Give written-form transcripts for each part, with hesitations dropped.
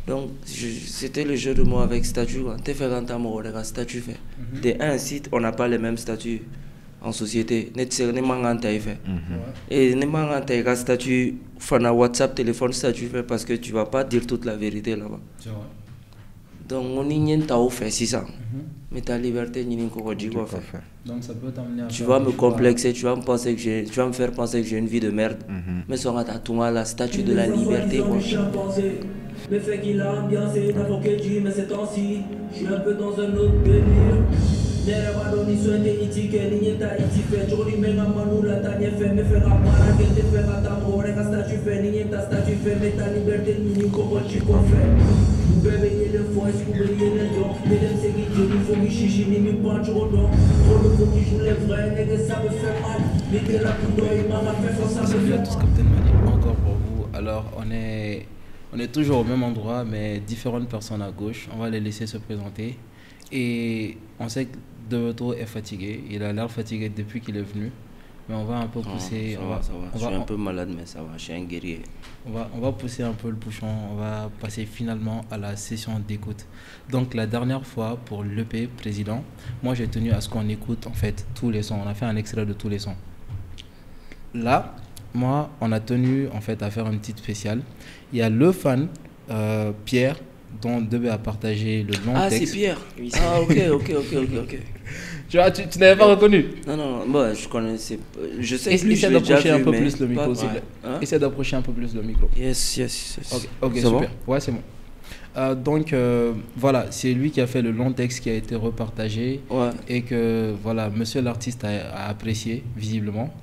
Donc, c'était le jeu de mots avec statut. Tu fais quand tu as statut fait. De un site, on n'a pas les mêmes statuts en société. Et tu as statut, WhatsApp, téléphone, statut fait parce que tu ne vas pas dire toute la vérité là-bas. Donc, on n'y a fait 600. Mais ta liberté, tu ne faire. Donc, ça peut t'amener à. Tu vas me complexer, tu vas me faire penser que j'ai une vie de merde. Mais ça, tu as la statue de la liberté. Le fait qu'il a ambiancé, t'as foqué du mais c'est temps-ci, je suis un peu dans un autre délire. Nerevadoni souhaité itique, ligne ta itifé, joli menga manu la tanya fait, me faire apara, qu'elle te fait à ta mort, et statut fait, ligne ta statut fait, mais ta liberté, ni comment tu fait. Bébé, il est fou, est-ce que vous voyez les dons, mais les séguis, il faut que chichi, ni mi pas trop d'or. Trop de faux qui jouent les vrais, et ça me fait mal. Mais que la poudre, il m'a fait ça me fait mal. Captain Mali, encore pour vous. Alors, on est toujours au même endroit, mais différentes personnes à gauche. On va les laisser se présenter. Et on sait que Deveto est fatigué. Il a l'air fatigué depuis qu'il est venu. Mais on va un peu pousser. Ça va. Je suis un peu malade, mais ça va. Je suis un guerrier. On va pousser un peu le bouchon. On va passer finalement à la session d'écoute. Donc, la dernière fois, pour l'EP président, moi j'ai tenu à ce qu'on écoute en fait tous les sons. On a fait un extrait de tous les sons. Là, moi, on a tenu en fait à faire une petite spéciale. Il y a le fan, Pierre, dont Debe a partagé le long texte. Ah, c'est Pierre. Oui, ah, ok. Tu n'avais pas reconnu? Non, moi je connaissais. Je sais que essaie d'approcher un peu plus le micro, s'il te plaît. Essaie d'approcher un peu plus le micro. Yes. Ok, c'est super. Bon? Ouais, c'est bon. Donc voilà, c'est lui qui a fait le long texte qui a été repartagé et que voilà, monsieur l'artiste a apprécié visiblement.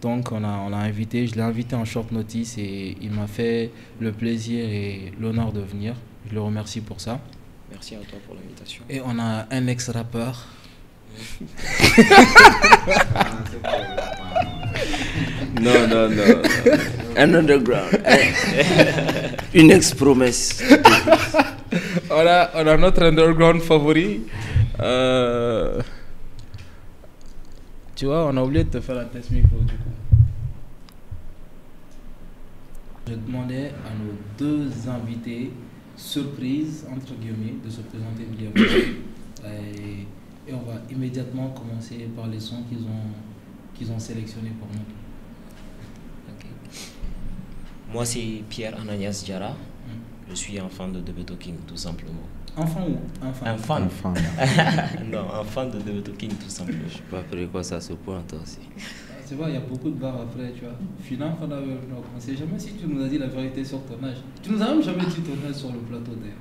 Donc on a invité, je l'ai invité en short notice et il m'a fait le plaisir et l'honneur de venir. Je le remercie pour ça. Merci à toi pour l'invitation. Et on a un ex-rappeur. Non. Un underground. Une ex-promesse. On a notre underground favori. Tu vois, on a oublié de te faire un test micro du coup. Je demandais à nos deux invités, surprise, entre guillemets, de se présenter brièvement. Et on va immédiatement commencer par les sons qu'ils ont sélectionnés pour nous. Okay. Moi, c'est Pierre Ananias Diarra. Je suis un fan de Deveto King, tout simplement. Enfant ou un fan? Non, un fan de Deveto King, tout simplement. Je sais pas après quoi ça se pointe aussi. Tu vois, il y a beaucoup de barres après, tu vois. Finalement, on ne sait jamais si tu nous as dit la vérité sur ton âge. Tu nous as même jamais dit ton âge sur le plateau d'ailleurs.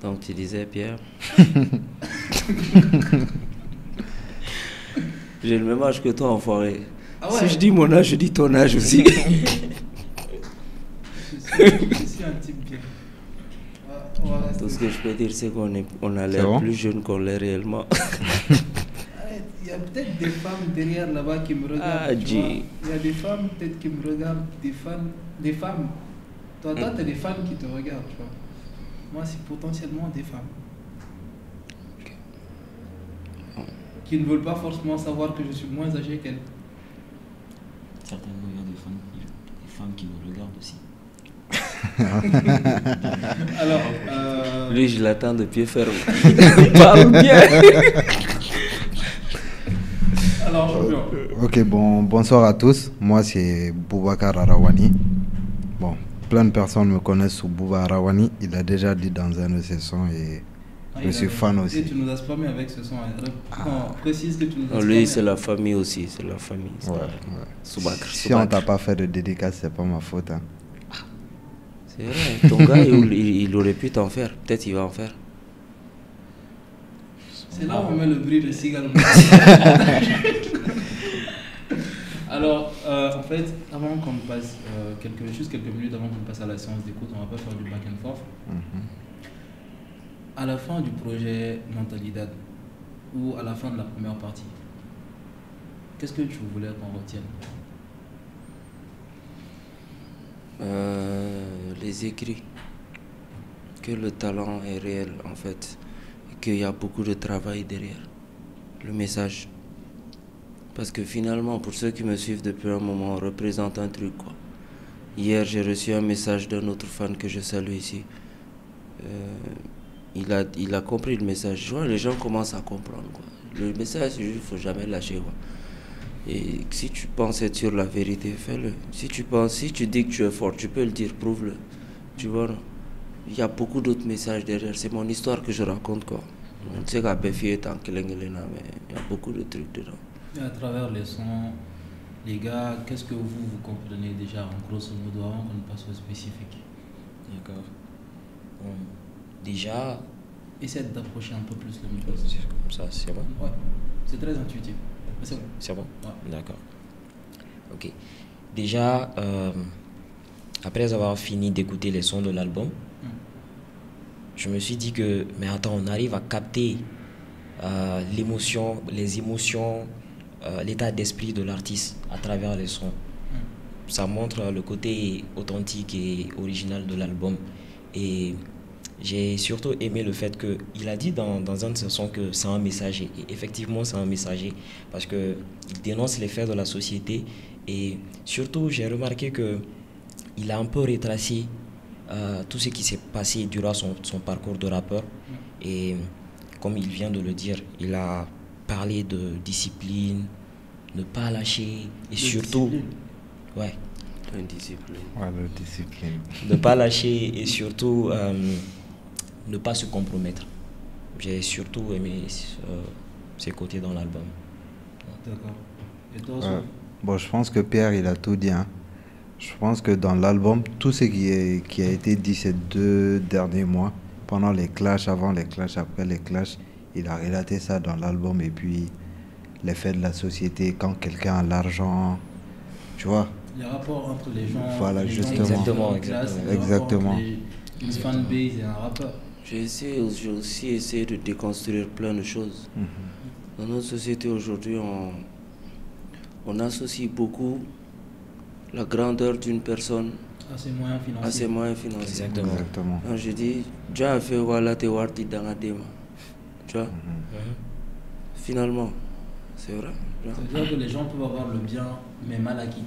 Donc tu disais, Pierre? J'ai le même âge que toi, enfoiré. Ah ouais. Si je dis mon âge, je dis ton âge aussi. Je suis un type bien. Tout ce que je peux dire, c'est qu'on a l'air plus jeune qu'on l'est réellement. Il y a peut-être des femmes derrière là-bas qui me regardent. Il y a des femmes peut-être qui me regardent, des femmes. Toi, tu as des femmes qui te regardent, tu vois. Moi, c'est potentiellement des femmes. Qui ne veulent pas forcément savoir que je suis moins âgé qu'elles. Certainement, il y a des femmes qui nous regardent aussi. Alors, lui, je l'attends de pied ferme. Il parle bien. Alors, ok, bonsoir à tous. Moi, c'est Boubacar Arawani. Bon, plein de personnes me connaissent sous Bouba Arawani. Il a déjà dit dans un de ses sons et je suis fan aussi. Tu nous as spammé avec ce son. Précise que tu nous as spammé. Lui, c'est la famille aussi. C'est la famille. Ouais. Si on t'a pas fait de dédicace, c'est pas ma faute. Hein. C'est vrai. Ton gars, il aurait pu t'en faire. Peut-être il va en faire. C'est là où on met le bruit de cigale. Alors, en fait, avant qu'on passe quelques minutes avant qu'on passe à la séance d'écoute, on va pas faire du back and forth. À la fin du projet Mentalidad, ou à la fin de la première partie, qu'est-ce que tu voulais qu'on retienne? Les écrits. Que le talent est réel en fait. Et qu'il y a beaucoup de travail derrière. Le message. Parce que finalement, pour ceux qui me suivent depuis un moment, on représente un truc quoi. Hier, j'ai reçu un message d'un autre fan que je salue ici. il a compris le message. Je vois, les gens commencent à comprendre, quoi. Le message, il ne faut jamais lâcher, quoi. Et si tu penses être sur la vérité, fais-le. Si tu dis que tu es fort, tu peux le dire, prouve-le. Tu vois, non? Il y a beaucoup d'autres messages derrière. C'est mon histoire que je raconte, quoi. On sait qu'à Béfi est en Kelengelena, mais il y a beaucoup de trucs dedans. Et à travers les sons, les gars, qu'est-ce que vous comprenez déjà en grosso modo avant qu'on passe au spécifique? D'accord. Bon, déjà, essaie d'approcher un peu plus le micro. comme ça, c'est bon? Ouais, c'est très intuitif. C'est bon. C'est bon? Ouais. D'accord. Ok. Déjà, après avoir fini d'écouter les sons de l'album, je me suis dit que, mais attends, on arrive à capter l'émotion, les émotions, l'état d'esprit de l'artiste à travers les sons. Ça montre le côté authentique et original de l'album. Et j'ai surtout aimé le fait qu'il a dit dans un de ses sons que c'est un messager. Et effectivement, c'est un messager parce qu'il dénonce les faits de la société. Et surtout, j'ai remarqué qu'il a un peu retracé tout ce qui s'est passé durant son parcours de rappeur. Et comme il vient de le dire, il a parlé de discipline, ne pas lâcher et surtout... Ouais. Indiscipline. Ouais, la discipline. Ne pas lâcher et surtout ne pas se compromettre. J'ai surtout aimé ces côtés dans l'album. D'accord. Et toi, bon, je pense que Pierre, il a tout dit. Hein. Je pense que dans l'album, tout ce qui a été dit ces 2 derniers mois, pendant les clashs, avant les clashs, après les clashs, il a relaté ça dans l'album. Et puis, les faits de la société, quand quelqu'un a l'argent, tu vois. Les rapports entre les gens. Voilà, les justement. Gens Exactement. Une fanbase et un rappeur. J'ai aussi essayé de déconstruire plein de choses. Dans notre société aujourd'hui, on associe beaucoup la grandeur d'une personne à ses moyens financiers. À ses moyens financiers. Exactement. Donc je dis, Dieu fait voilà te warti dans la déma. Tu vois? Finalement, c'est vrai. C'est-à-dire que les gens peuvent avoir le bien, mais mal acquis.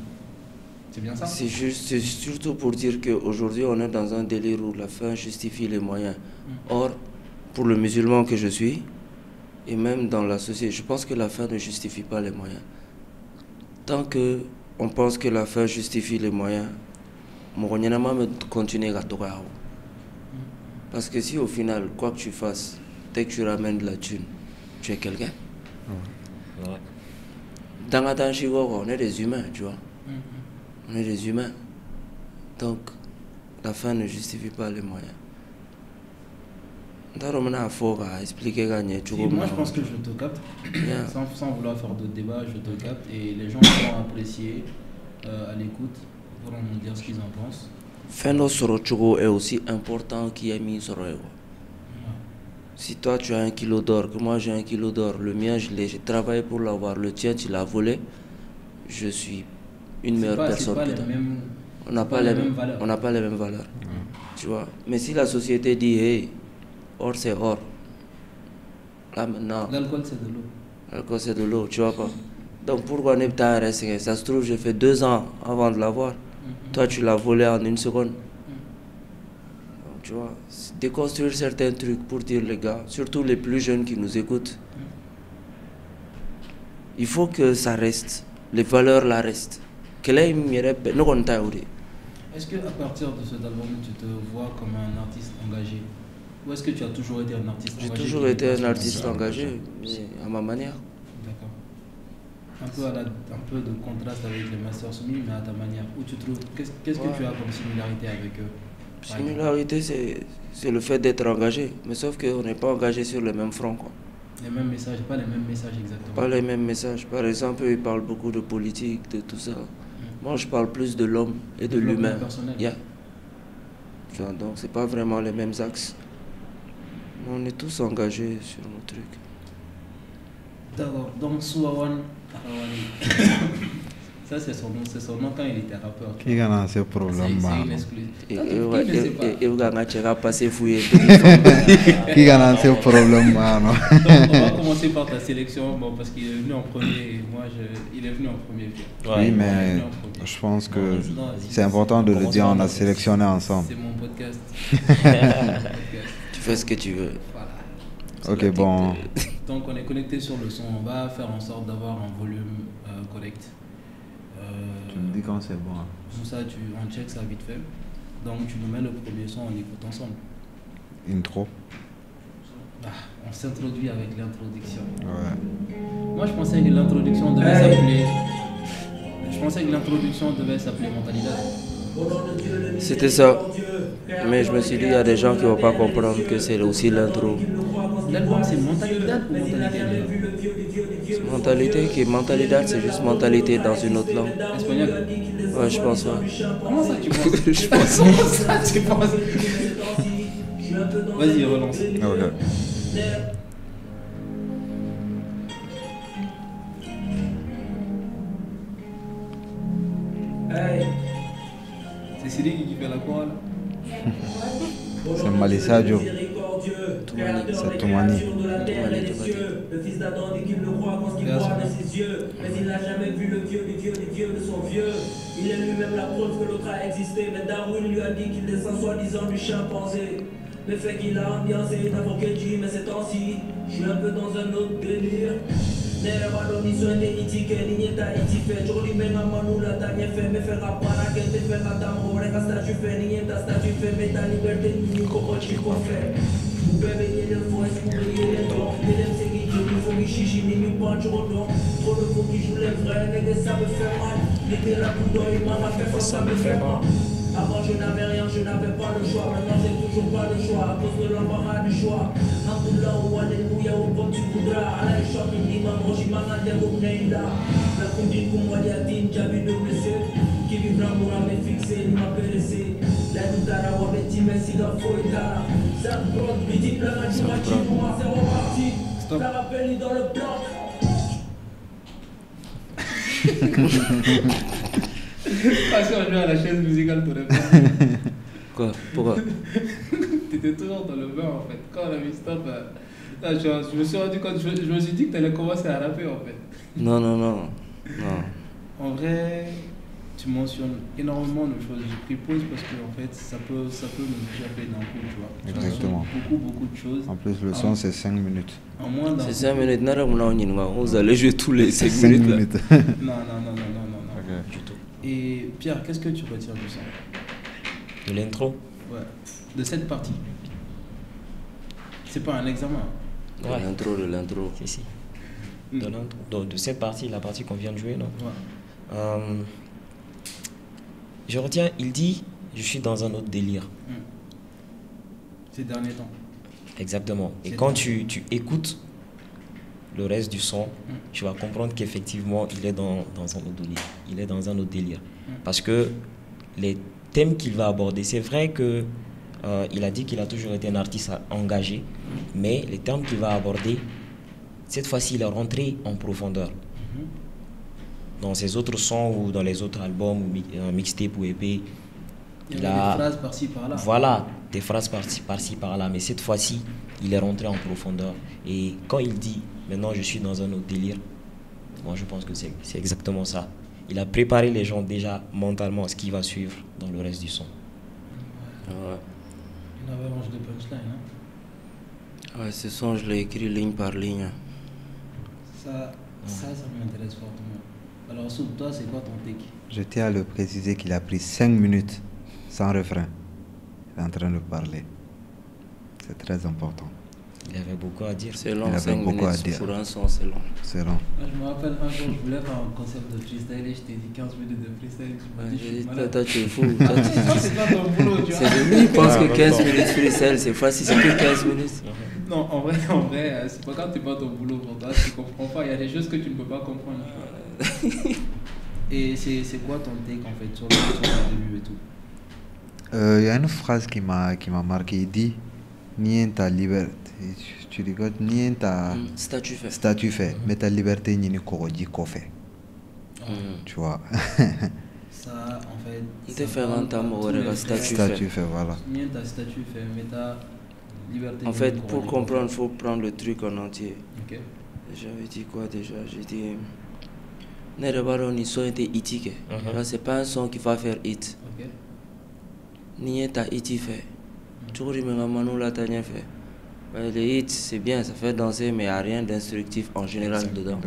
C'est bien ça? C'est surtout pour dire qu'aujourd'hui, on est dans un délire où la fin justifie les moyens. Or, pour le musulman que je suis, et même dans la société, je pense que la fin ne justifie pas les moyens. Tant qu'on pense que la fin justifie les moyens, on va continuer à toquer. Parce que si au final, quoi que tu fasses, dès que tu ramènes de la thune, tu es quelqu'un. Dans la danse, on est des humains, tu vois. On est des humains. Donc, la fin ne justifie pas les moyens. Expliquer moi, je pense que je te capte. Yeah. Sans vouloir faire d'autres débats, je te capte. Et les gens vont apprécier à l'écoute, vont nous dire ce qu'ils en pensent. Fendo Sorochugo est aussi important qu'il y ait mis Soroego. Si toi tu as 1 kilo d'or, que moi j'ai 1 kilo d'or, le mien j'ai travaillé pour l'avoir, le tien tu l'as volé, je suis une meilleure personne que toi. On n'a pas les mêmes valeurs. Tu vois. Mais si la société dit hey, or c'est or, là maintenant. L'alcool c'est de l'eau. L'alcool c'est de l'eau, tu vois pas. Donc pourquoi ne pas rester? Ça se trouve, j'ai fait 2 ans avant de l'avoir. Toi tu l'as volé en 1 seconde. Donc, tu vois, déconstruire certains trucs pour dire les gars, surtout les plus jeunes qui nous écoutent, il faut que ça reste, les valeurs là restent. Est-ce qu'à partir de cet album, tu te vois comme un artiste engagé? Ou est-ce que tu as toujours été un artiste engagé? J'ai toujours été un artiste engagé, mais à ma manière. D'accord. Un peu de contraste avec les Masters Sumi, mais à ta manière. Où tu trouves, qu'est-ce que tu as comme similarité avec eux? Similarité, c'est le fait d'être engagé, mais sauf qu'on n'est pas engagé sur le même front, quoi. Les mêmes messages, pas les mêmes messages exactement. Pas les mêmes messages. Par exemple, ils parlent beaucoup de politique, de tout ça. Moi, je parle plus de l'homme et de l'humain. Yeah. Donc, c'est pas vraiment les mêmes axes. Mais on est tous engagés sur nos trucs. D'accord. Donc, Souawan Arawani. Ça, c'est son nom quand il était rappeur. Qui a ce problème? C'est une exclusive. Et vous avez passé fouiller. Qui a ce problème? On va commencer par ta sélection, parce qu'il est venu en premier et moi, il est venu en premier. Oui, mais je pense que c'est important de le dire, on a sélectionné ensemble. C'est mon podcast. fais ce que tu veux. Voilà. Ok, bon. Donc on est connecté sur le son, on va faire en sorte d'avoir un volume correct. Tu me dis quand c'est bon. Hein. Comme ça, on check ça vite fait. Donc tu nous mets le premier son, on écoute ensemble. Intro. On s'introduit avec l'introduction. Ouais. Moi je pensais que l'introduction devait s'appeler... Je pensais que l'introduction devait s'appeler Mentalidad. C'était ça. Mais je me suis dit, il y a des gens qui ne vont pas comprendre que c'est aussi l'intro. L'album c'est Mentalidad ou Mentalité? Mentalité, c'est juste mentalité dans une autre langue. Espagnol? Ouais, je pense, ouais. Comment ça tu penses? Je pense. Comment ça tu penses? Vas-y, relance. Ok. C'est Siri qui fait la chorale. C'est Malisadio. C'est Toumani. Le fils d'Adam dit qu'il le croit quand il voit de ses yeux. Mais il n'a jamais vu le vieux de son vieux. Il est lui-même la preuve que l'autre a existé. Mais Darwin lui a dit qu'il descend soi-disant du chimpanzé. Le fait qu'il a ambiancé ta Fokeji, mais ces temps-ci, je suis un peu dans un autre délire. Nerevado ni soin itiké, ni nieta itifé. Joli menga manu la tanya fait, mais faire para que te fait la dame, reka statut fait, ni nieta statut fait, mais ta liberté ni koko chico fait. Vous bébé le faux, est-ce que vous voyez les dents? Les lèvres c'est qui joue, il faut que chichi, ni mi punch au don. Trop de faux qui jouent les vrais, nègres ça me fait mal. L'été la poudre, il m'a fait fort, ça me fait mal. Avant je n'avais rien, je n'avais pas le choix. Maintenant j'ai toujours pas le choix à cause de l'embarras du choix. Alhamdulillah ou alléluia ou comme tu voudras. Allah est choc, il dit maman, j'y m'en ai des là. La combine comme moi yatine, j'ai vu deux blessés. Qui vivent l'amour à me fixer, il m'a pérécé. La doutara ou avec Tim et Siga Foïta. Ça me prend, petit plein à moi c'est reparti. Ça rappelle dans le bloc. Ah, si on jouait à la chaise musicale, t'aurais pas. Quoi? Pourquoi? T'étais toujours dans le bain en fait. Quand on a mis stop, là, je me suis rendu compte, je me suis dit que t'allais commencer à rapper en fait. Non. En vrai, tu mentionnes énormément de choses. J'ai pris pause parce que en fait, ça peut me japper d'un coup, tu vois. Exactement. Beaucoup de choses. En plus, le son, c'est 5 minutes. En moins d'un C'est coup. 5 minutes. Vous allez jouer tous les 5 5 minutes là. minutes. Non. Ok. Du tout. Et Pierre, qu'est-ce que tu retires du son? De l'intro. Ouais. De cette partie. C'est pas un examen. De l'intro. Si. De l'intro. De cette partie, la partie qu'on vient de jouer, non? Ouais. Je retiens, il dit, je suis dans un autre délire. Ces derniers temps. Exactement. Et quand tu écoutes le reste du son, tu vas comprendre qu'effectivement, il est dans un autre délire. Il est dans un autre délire. Parce que les thèmes qu'il va aborder, c'est vrai que il a dit qu'il a toujours été un artiste engagé, mais les thèmes qu'il va aborder, cette fois-ci, il est rentré en profondeur. Dans ses autres sons ou dans les autres albums, ou mixtape ou EP, il a des phrases par-ci par-là. Voilà, des phrases par-ci par-là, mais cette fois-ci, il est rentré en profondeur. Et quand il dit, maintenant je suis dans un autre délire, moi je pense que c'est exactement ça. Il a préparé les gens déjà mentalement à ce qui va suivre dans le reste du son. Ouais. Une avalanche de punchline. Hein? Ouais, ce son, je l'ai écrit ligne par ligne. Ça m'intéresse fortement. Alors, Soub, toi, c'est quoi ton take? Je tiens à le préciser qu'il a pris 5 minutes sans refrain. Il est en train de parler. C'est très important. Il avait beaucoup à dire. C'est long, Il avait 5 beaucoup à minutes dire. pour un son, c'est long. C'est long. Je me rappelle un jour, je voulais faire un concept de freestyle et je t'ai dit 15 minutes de freestyle. Tu m'as dit, je J'ai suis dit, malade. toi, tu es fou. Ça, c'est pas ton boulot, tu vois. Lui, il pense que 15 minutes freestyle, c'est facile, c'est que 15 minutes. Non, en vrai, c'est pas quand c'est pas ton boulot pour toi, tu comprends pas. Il y a des choses que tu ne peux pas comprendre. Et c'est quoi ton take en fait sur le début et tout? Il y a une phrase qui m'a marqué. Il dit ni ta liberté, tu rigoles, ni ta statut fait, mais ta liberté ni koroji kofé. Tu vois. Ça, en fait. Il te fait un statut fait, voilà. Ni ta statut fait, mais ta liberté. En fait, pour comprendre, il faut prendre le truc en entier. Ok. J'avais dit quoi déjà? J'ai dit. Nerevado ni son était itique. C'est pas un son qui va faire hit. Ok. Ni ta iti fait. Tu vois, il m'a manou la tanya fait. Les hits, c'est bien, ça fait danser, mais il n'y a rien d'instructif en général dedans.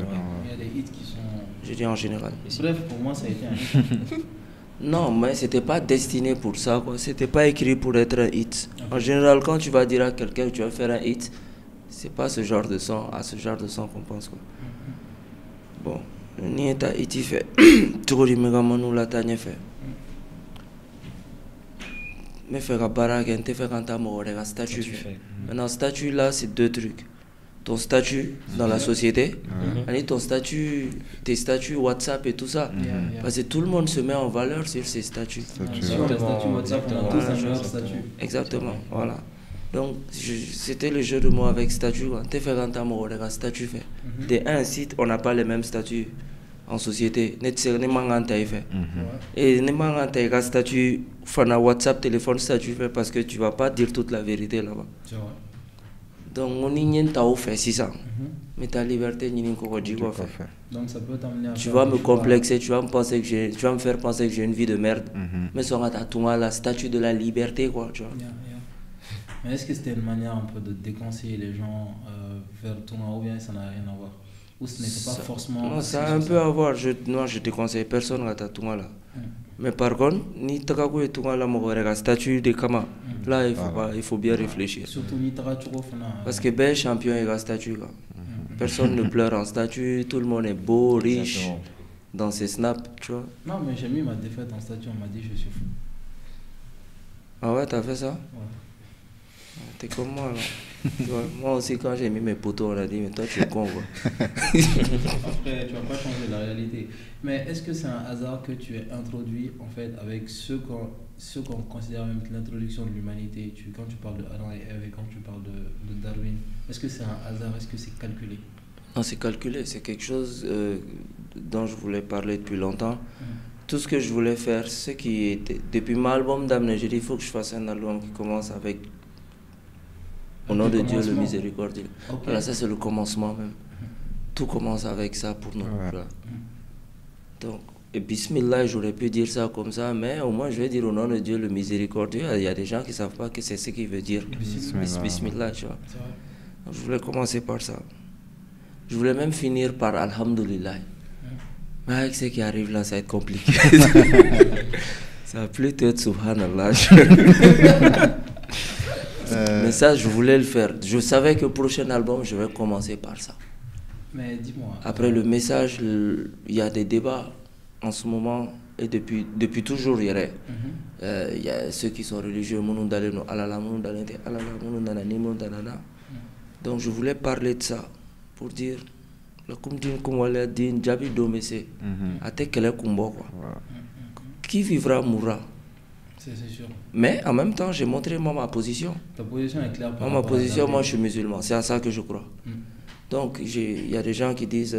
Il y a des hits qui sont... Je dis en général. Bref, pour moi, ça a été un hit. Non, mais c'était pas destiné pour ça, quoi. C'était pas écrit pour être un hit. En général, quand tu vas dire à quelqu'un que tu vas faire un hit, c'est pas ce genre de son, à ce genre de son qu'on pense, quoi. Bon, ni est à hit, il fait. Tout le monde l'a tagné fait. Mais faire un baraque, tu fais quand tu as un statut. Maintenant, statut là, c'est deux trucs. Ton statut dans la société, et ton statut, tes statuts WhatsApp et tout ça. Parce que tout le monde se met en valeur sur ses statuts. Sur les statuts WhatsApp, on a tous un meilleur statut. Exactement, voilà. Donc, c'était le jeu de mots avec statut. Tu fais quand tu as un statut fait. Des un site, on n'a pas les mêmes statuts en société. Et ne statut, WhatsApp, téléphone, statut fait parce que tu vas pas dire toute la vérité là-bas. C'est vrai. Donc, on y a fait 600. Mais ta liberté, donc ça peut t'amener à... Tu vas me complexer, tu vas me faire penser que j'ai une vie de merde. Mais sur la statue de la liberté, quoi, tu vois. Mais est-ce que c'était une manière un peu de déconseiller les gens vers Touma ou bien ça n'a rien à voir? Ou ce n'était pas forcément... Non, ça a un peu à voir. Moi, je ne déconseille personne à Touma là. Mais par contre, ni Takakou et Touma là, mon statut de Kama. Là, il faut bien réfléchir. Surtout ni Takakou. Parce que ben champion est un statut. Personne ne pleure en statut, tout le monde est beau, riche, dans ses snaps, tu vois. Non, mais j'ai mis ma défaite en statut, on m'a dit je suis fou. Ah ouais, t'as fait ça? Ouais. T'es comme moi là. Moi aussi, quand j'ai mis mes poteaux, on a dit, mais toi tu es con quoi. Après, tu vas pas changer la réalité. Mais est-ce que c'est un hasard que tu es introduit en fait avec ce qu'on considère même l'introduction de l'humanité? Quand tu parles de Adam et Ève et quand tu parles de Darwin, est-ce que c'est un hasard? Est-ce que c'est calculé? Non, c'est calculé. C'est quelque chose dont je voulais parler depuis longtemps. Tout ce que je voulais faire, c'est qui était... Depuis mon album d'Amné, j'ai dit il faut que je fasse un album qui commence avec au nom de Dieu le miséricordieux. Okay. Voilà, ça c'est le commencement même. Tout commence avec ça pour nous. Voilà. Donc, et Bismillah, j'aurais pu dire ça comme ça, mais au moins je vais dire au nom de Dieu le miséricordieux. Il y a des gens qui ne savent pas que c'est ce qu'il veut dire. Bismillah, tu vois. Donc, je voulais commencer par ça. Je voulais même finir par Alhamdulillah. Mais avec ce qui arrive là, ça va être compliqué. Ça va plutôt être Subhanallah. Mais ça, je voulais le faire. Je savais que le prochain album, je vais commencer par ça. Mais dis-moi. Après le message, il y a des débats en ce moment, et depuis toujours, il y a ceux qui sont religieux. Donc je voulais parler de ça pour dire qui vivra mourra. C'est sûr. Mais en même temps, j'ai montré moi ma position. Ta position est claire. Ma position, moi je suis musulman, c'est à ça que je crois. Donc il y a des gens qui disent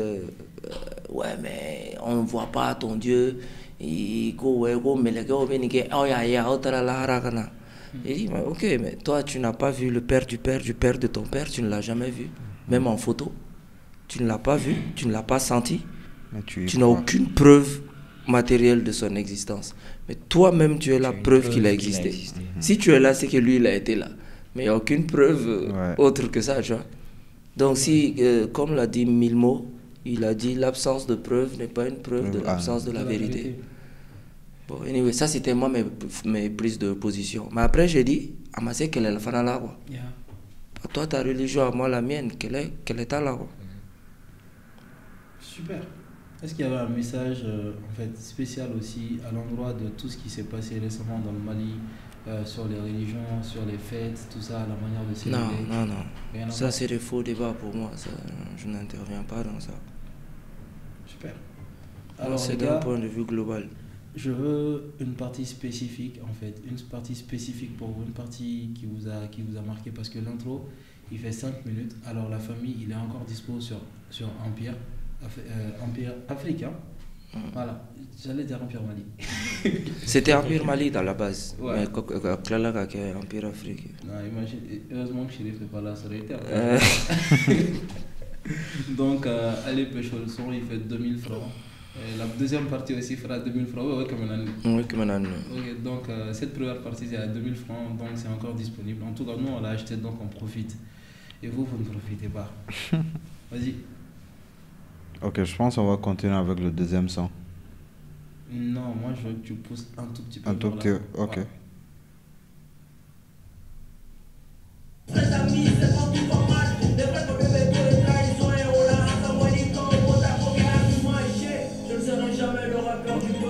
ouais, mais on ne voit pas ton Dieu. Il dit mais ok, mais toi tu n'as pas vu le père du père du père de ton père, tu ne l'as jamais vu, même en photo. Tu ne l'as pas vu, tu ne l'as pas senti, tu n'as aucune preuve matérielle de son existence. Mais toi-même, tu es la preuve qu'il a existé. Si tu es là, c'est que lui, il a été là. Mais il n'y a aucune preuve autre que ça, tu vois. Donc si, comme l'a dit Milmo, il a dit l'absence de preuve n'est pas une preuve de l'absence de la vérité. Bon, anyway, ça c'était moi mes prises de position. Mais après, j'ai dit, amassé quelle est la fin là, quoi. Toi, ta religion, moi la mienne, quelle est ta là, quoi. Super. Est-ce qu'il y avait un message en fait, spécial aussi à l'endroit de tout ce qui s'est passé récemment dans le Mali, sur les religions, sur les fêtes, tout ça, la manière de célébrer? Non. Ça, c'est des faux débats pour moi. Ça, je n'interviens pas dans ça. Super. Alors, c'est d'un point de vue global. Je veux une partie spécifique, en fait. Une partie spécifique pour vous, une partie qui vous a marqué. Parce que l'intro, il fait 5 minutes. Alors, la famille, il est encore dispo sur Empire. Empire africain. Voilà, j'allais dire Empire Mali. C'était Empire Mali dans la base. Ouais. Mais Klala qui est Empire africain. Non, imagine, heureusement que Chérif n'est pas là, ça aurait été Donc, allez pêcher le son, il fait 2000 francs. Et la deuxième partie aussi fera 2000 francs. Oui, comme un année. Oui, comme un année. Okay, donc, cette première partie, c'est à 2000 francs, donc c'est encore disponible. En tout cas, nous, on l'a acheté, donc on profite. et vous ne profitez pas. Vas-y. Ok, je pense qu'on va continuer avec le deuxième son. Non, moi je veux que tu pousses un tout petit peu. Un tout vers petit, là. ok. Ouais.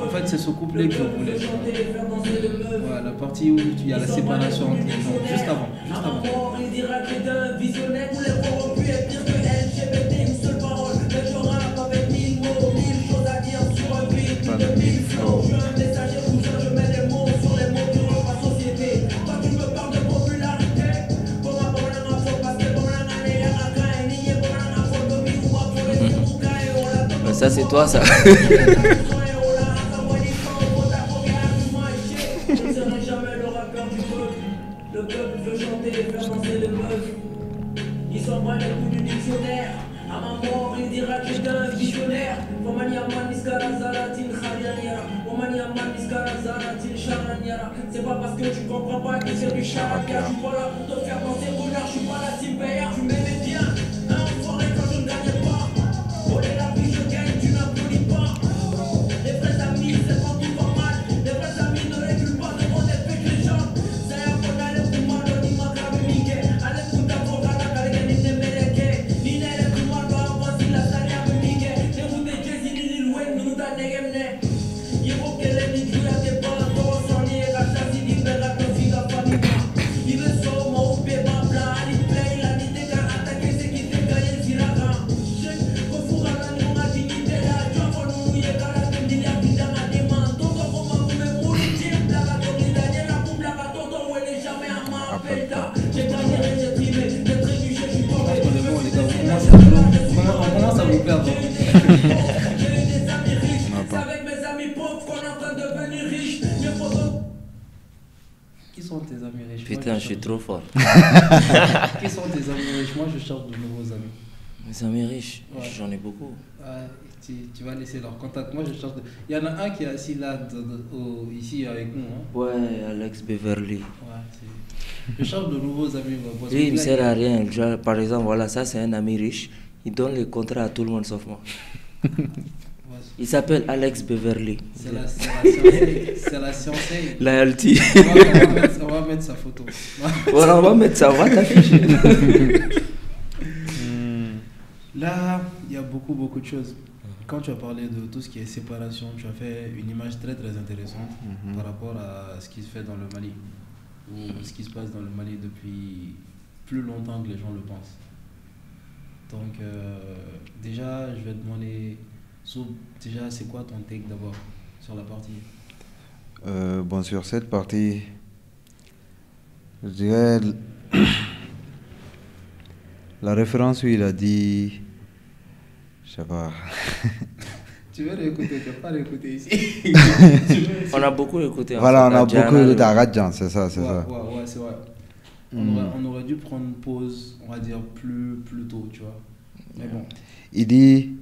En fait, c'est ce couplet que je voulais. Ouais, la partie où il y a la séparation entre les gens. Juste avant. Juste avant. Il dira que t'es un visionnaire où les corrompus et pire que LGBT, une seule parole. Mais je rappe avec 1000 mots, 1000 choses à dire sur un beat de 1000 flows. Je suis un messager cousin, je mets des mots sur les mots qui rendent ma société. Toi tu me parles de popularité, comme un bon info, parce que bon la année y'a un cas et nié bon la info de mi ou à pour les mouka et on l'a Ça, c'est toi, ça. Le peuple veut chanter et faire danser les meufs. Ils s'en prennent le coup du dictionnaire. À ma mort, il dira que j'étais un visionnaire. C'est pas parce que tu comprends pas que c'est du charabia. Je suis pas là pour te faire danser bonheur. Je suis pas la team payeur. Tu m'aimais bien, un enfoiré quand je ne gagnais pas. Voler la vie, je gagne, tu n'applaudis pas. Les vrais amis, c'est pas tout normal. Les vrais amis ne régulent pas de mon effet que les gens. C'est un peu d'aller pour moi, le nima grave migue. Allez pour ta boca, la carrière n'est meleke. Nine le pour moi, doit avancer la salle à me migue. Les routes des Jay-Z, ni l'oued, nous t'en négemne. Yébo qu'elle est ni jouer à tes balles, toi, sans nier la chasse, il libère la toxique, la famille. Il veut sauver mon bébé, bla, il play, la nité, car attaquer, c'est qui fait gagner le tirara. Refour à la nuit, on a dignité, là, tu as pour nous mouiller, car la team, il y a plus dans la demande. Tonton, comment vous me mourrez, la bateau, il gagne la coupe, la bateau, tonton, elle est jamais à ma appel-ta. J'ai gagné, j'ai trimé, j'ai trébuché, je suis tombé. On commence à vous perdre. J'ai eu des amis riches, c'est avec mes amis pauvres qu'on est en train de devenir riches. Mes photos. Qui sont tes amis riches? Putain, je suis trop fort. Qui sont tes amis riches? Moi, je cherche de nouveaux amis. Mes amis riches, Ouais. j'en ai beaucoup. Tu vas laisser leur contact. Moi, je cherche. Il y en a un qui est assis là, ici avec nous. Hein. Ouais, Alex Beverly. Ouais, je cherche de nouveaux amis. Parce Lui, il que ne là, sert à rien. Genre, par exemple, voilà, ça c'est un ami riche. Il donne les contrats à tout le monde sauf moi. ouais, Il s'appelle Alex Beverly. c'est la science. Loyalty. On va mettre sa photo. Voilà, on va mettre ça, on va t'afficher. Là, il y a beaucoup de choses. Quand tu as parlé de tout ce qui est séparation, tu as fait une image très intéressante par rapport à ce qui se fait dans le Mali, ou ce qui se passe dans le Mali depuis plus longtemps que les gens le pensent. Donc, déjà, je vais te demander, déjà, c'est quoi ton take d'abord sur la partie? Bon, sur cette partie, je dirais la référence où il a dit, je sais pas. Tu veux réécouter, tu vas pas réécouter ici. On a beaucoup écouté. Voilà, on a Diana, beaucoup écouté Radjan, c'est ça, c'est ça. Ouais, c'est vrai. On aurait dû prendre une pause, on va dire, plus tôt, tu vois. Mais bon. Il dit,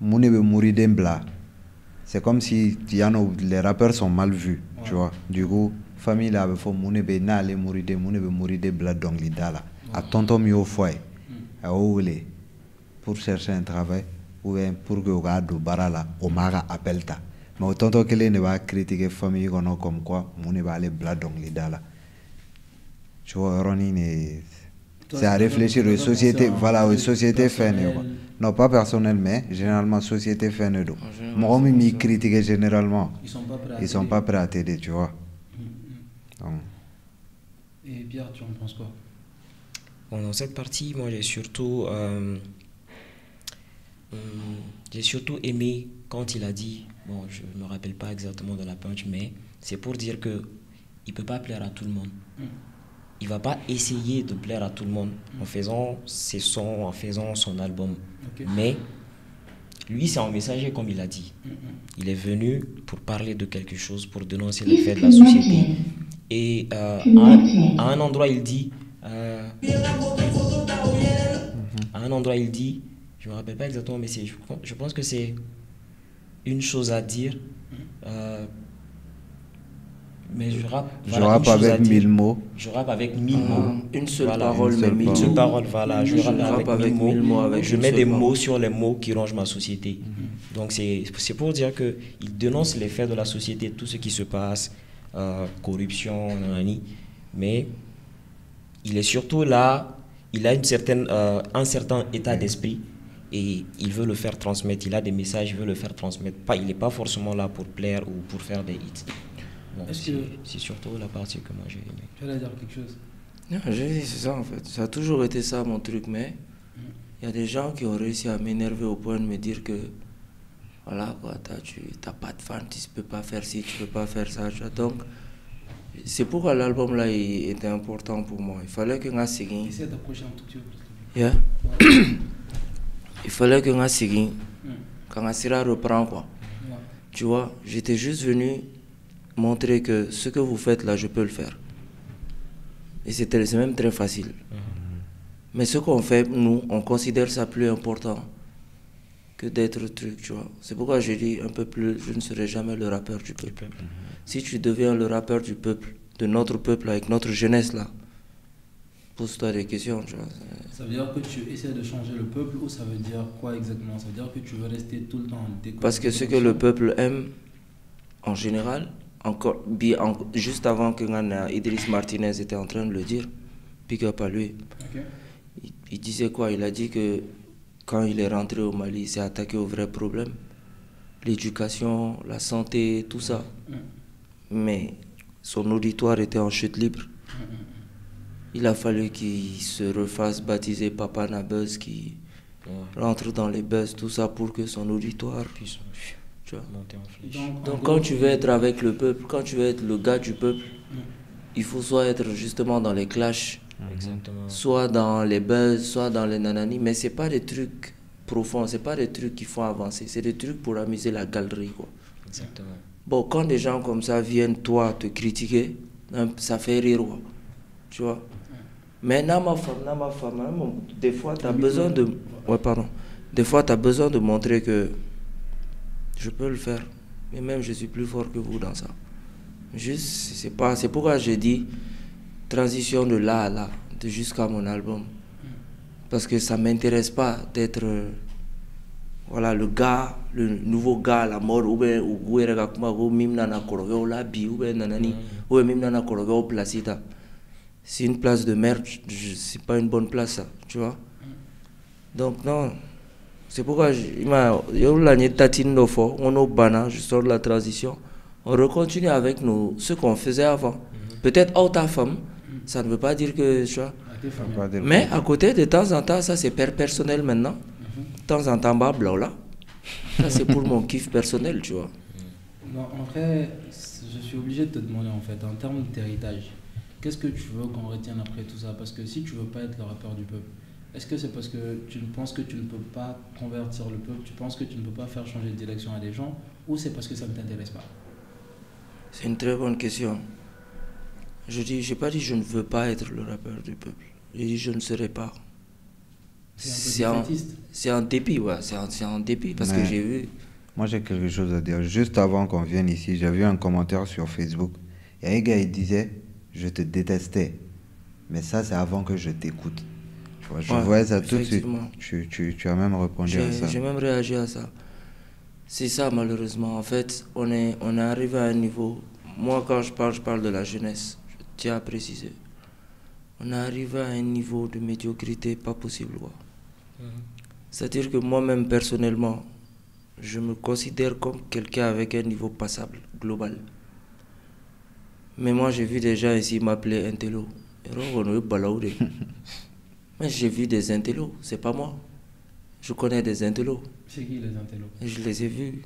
Mounebe Mouridembla. C'est comme si les rappeurs sont mal vus, tu vois. Du coup, famille là, il faut Mounebe Nale Mouride Bla Donglidala. À tonton Mio Foy, à Oule, pour chercher un travail, ou bien pour que Ogado Barala, Omara appelle-ta. Mais tonton Kele ne va critiquer famille comme quoi Mounebe Ale Bla Donglidala. Tu vois, Ronnie, c'est à réfléchir aux sociétés, voilà, aux sociétés fainées. Non, pas personnel, mais généralement, société fainées. Moi, m'y critiquer généralement. Ils sont pas prêts à t'aider, tu vois. Donc. Et Pierre, tu en penses quoi? Bon, dans cette partie, moi, j'ai surtout aimé quand il a dit, bon, je ne me rappelle pas exactement de la punch, mais c'est pour dire que il peut pas plaire à tout le monde. Il va pas essayer de plaire à tout le monde en faisant ses sons, en faisant son album. Okay. Mais lui, c'est un messager, comme il a dit. Il est venu pour parler de quelque chose, pour dénoncer les faits de la société. Et à un endroit, il dit... à un endroit, il dit... Je me rappelle pas exactement, mais je pense que c'est une chose à dire, Mais je rappe. Je Voilà, rappe une chose à avec dire. 1000 mots. Je rappe avec 1000 mots. Une seule Voilà, parole, une mais seule 1000 parole. Une mots. parole, voilà. Je rappe avec 1000 mots. avec Je une mets seule des parole. mots sur les mots qui rongent ma société. Donc c'est pour dire qu'il dénonce les faits de la société, tout ce qui se passe, corruption, nanani. Mais il est surtout là, il a un certain état d'esprit et il veut le faire transmettre. Il a des messages, il veut le faire transmettre. Il n'est pas forcément là pour plaire ou pour faire des hits. Donc c'est surtout la partie que moi j'ai aimée. Tu allais dire quelque chose? Non, c'est ça en fait. Ça a toujours été ça mon truc, mais il y a des gens qui ont réussi à m'énerver au point de me dire que voilà quoi, tu n'as pas de fan, tu ne peux pas faire ci, tu ne peux pas faire ça. Donc c'est pourquoi l'album là était important pour moi. Il fallait que je signe. Essaye d'approcher un tout petit peu. Yeah. Il fallait que je signe. Quand Sira reprend quoi. Ouais. Tu vois, j'étais juste venu montrer que ce que vous faites là, je peux le faire. Et c'est même très facile. Mais ce qu'on fait, nous, on considère ça plus important que d'être truc, tu vois. C'est pourquoi j'ai dit un peu plus, je ne serai jamais le rappeur du peuple. Si tu deviens le rappeur du peuple, de notre peuple, avec notre jeunesse là, pose-toi des questions, tu vois. Ça veut dire que tu essaies de changer le peuple ou ça veut dire quoi exactement? Ça veut dire que tu veux rester tout le temps en décor. Parce que ce que le peuple aime, en général, juste avant que Idriss Martinez était en train de le dire, pick up à lui. Okay. Il disait quoi? Il a dit que quand il est rentré au Mali, il s'est attaqué aux vrais problèmes. L'éducation, la santé, tout ça. Mais son auditoire était en chute libre. Il a fallu qu'il se refasse baptiser Papa Nabuzz, qui rentre dans les buzz, tout ça, pour que son auditoire puisse monter en flèche. Donc quand tu veux être avec le peuple, quand tu veux être le gars du peuple, il faut soit être justement dans les clashs, soit dans les buzz, soit dans les nanani, mais c'est pas des trucs profonds, c'est pas des trucs qui font avancer, c'est des trucs pour amuser la galerie, quoi. Exactement. Bon, quand des gens comme ça viennent toi te critiquer, ça fait rire, quoi. Tu vois. Mais ma femme, des fois tu as besoin de des fois tu as besoin de montrer que je peux le faire, mais même je suis plus fort que vous dans ça. Juste, c'est pourquoi j'ai dit transition de là à là, de jusqu'à mon album. Parce que ça m'intéresse pas d'être voilà, le gars, le nouveau gars à la mode, ou bien placita. C'est une place de merde, c'est pas une bonne place ça, tu vois. Donc non. C'est pourquoi je sors de la transition, on recontinue avec ce qu'on faisait avant. Peut-être out ta femme, ça ne veut pas dire que tu vois. Mais à côté, de temps en temps, ça c'est personnel maintenant. De temps en temps, là. Ça c'est pour mon kiff personnel, tu vois. Non, en vrai, je suis obligé de te demander en fait, en termes d'héritage, qu'est-ce que tu veux qu'on retienne après tout ça? Parce que si tu veux pas être le rappeur du peuple, est-ce que c'est parce que tu penses que tu ne peux pas convertir le peuple, tu penses que tu ne peux pas faire changer de direction à des gens, ou c'est parce que ça ne t'intéresse pas? C'est une très bonne question. J'ai pas dit je ne veux pas être le rappeur du peuple. J'ai dit je ne serai pas. C'est un dépit, ouais. C'est un dépit parce que j'ai vu. Moi j'ai quelque chose à dire. Juste avant qu'on vienne ici, j'ai vu un commentaire sur Facebook. Il y a un gars, il disait je te détestais. Mais ça, c'est avant que je t'écoute. Je voyais ça tout de suite. Tu as même répondu à ça. J'ai même réagi à ça. C'est ça, malheureusement. En fait, on est arrivé à un niveau. Moi, quand je parle de la jeunesse. Je tiens à préciser. On est arrivé à un niveau de médiocrité pas possible, quoi. C'est-à-dire que moi-même, personnellement, je me considère comme quelqu'un avec un niveau passable, global. Mais moi, j'ai vu des gens ici m'appeler intello. Mais j'ai vu des intellos, c'est pas moi. Je connais des intellos. C'est qui les intellos? Je les ai vus.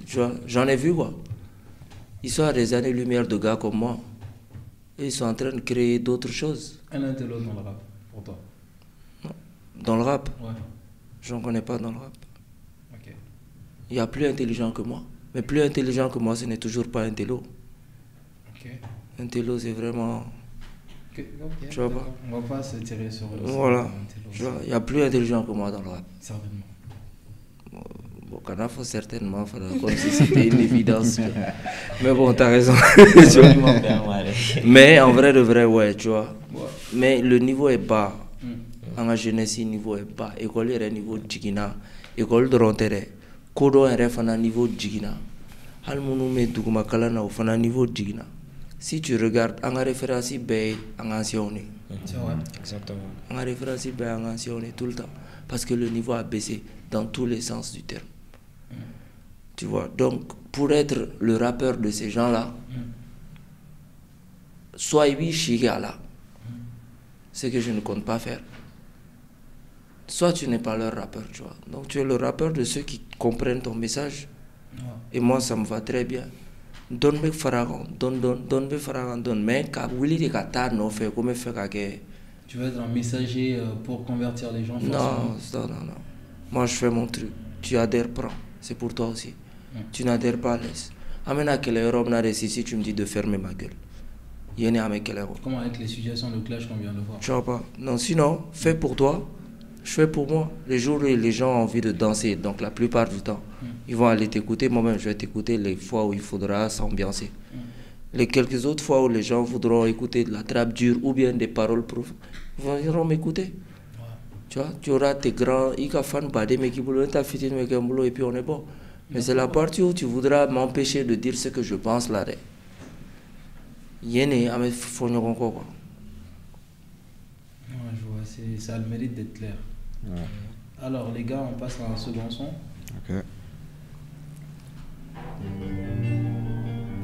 Tu vois, j'en ai vu, quoi. Ils sont à des années-lumière de gars comme moi. Et ils sont en train de créer d'autres choses. Un intello dans le rap, pour toi? Non. Dans le rap? Ouais. J'en connais pas dans le rap. Ok. Il y a plus intelligent que moi. Mais plus intelligent que moi, ce n'est toujours pas intello. Ok. Intello, c'est vraiment... Okay, tu vois pas? On va pas se tirer sur le... Voilà. Il y a plus intelligent que moi dans le rap. Certainement. Bon, faut certainement faire comme si c'était une évidence. Mais bon, t'as raison. Mais en vrai de vrai, ouais, tu vois. Mais le niveau est bas. En la jeunesse, le niveau est bas. École est niveau jigina. École de rentrée. Kodo est un niveau jigina. Almounou me dougma kalana au fana niveau jigina. Si tu regardes, en référence, ben, en ancien. Exactement. En référence, ben, en ancien, tout le temps. Parce que le niveau a baissé dans tous les sens du terme. Tu vois, donc, pour être le rappeur de ces gens-là, soit Ibi Shigala, ce que je ne compte pas faire. Soit tu n'es pas leur rappeur, tu vois. Donc tu es le rappeur de ceux qui comprennent ton message. Et moi, ça me va très bien. Donne-moi Faragon, donne-moi Faragon, donne. Mais quand Willy de Qatar, non, fait comme fait que. Tu veux être un messager pour convertir les gens? Non. Moi, je fais mon truc. Tu adhères, prends. C'est pour toi aussi. Tu n'adhères pas, laisse. Amène à quelle Europe n'a réussi si tu me dis de fermer ma gueule. Comment avec les situations de clash qu'on vient de voir? Tu vois pas. Non, sinon, fais pour toi. Je fais pour moi. Les jours où les gens ont envie de danser, donc la plupart du temps, ils vont aller t'écouter. Moi-même, je vais t'écouter les fois où il faudra s'ambiancer. Les quelques autres fois où les gens voudront écouter de la trappe dure ou bien des paroles profondes, ils vont m'écouter. Tu vois, tu auras tes grands, et puis on est bon. Mais c'est la partie où tu voudras m'empêcher de dire ce que je pense là. Je vois, ça a le mérite d'être clair. Ouais. Alors les gars, on passe à un second son. Ok.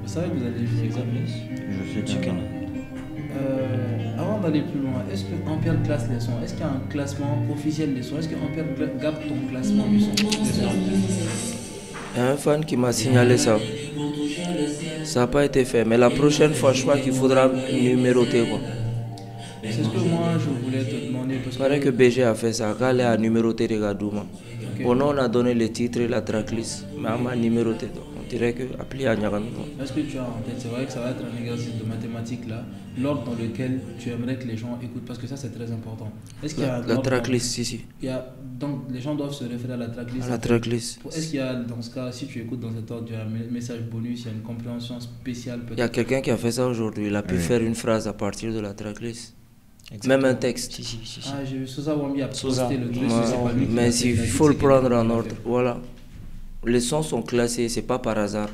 Vous savez que vous allez jouer examiner? Je sais bien. Avant d'aller plus loin, est-ce que Ampère classe les sons? Est-ce qu'il y a un classement officiel des sons? Est-ce que Ampère garde ton classement du son? Il y a un fan qui m'a signalé ça. Ça n'a pas été fait, mais la prochaine fois, je crois qu'il faudra numéroter quoi. C'est ce que moi je voulais te demander. Il paraît que BG a fait ça, quand il a numéroté les gars d'Ouma. Bon, on a donné le titre et la tracklist, mais on a numéroté. Donc on dirait que appelé à Nyagami. Est-ce que tu as en tête, c'est vrai que ça va être un exercice de mathématiques là, l'ordre dans lequel tu aimerais que les gens écoutent, parce que ça c'est très important. Est-ce qu'il y a la tracklist, si. Donc les gens doivent se référer à la tracklist. À la tracklist. Est-ce qu'il y a dans ce cas, si tu écoutes dans cet ordre, il y a un message bonus, il y a une compréhension spéciale peut-être? Il y a quelqu'un qui a fait ça aujourd'hui, il a pu faire une phrase à partir de la tracklist. Exactement. Même un texte. Ah, j'ai vu Sousa Wambi a posté le truc. Mais il faut le prendre en ordre. Voilà. Les sons sont classés, c'est pas par hasard.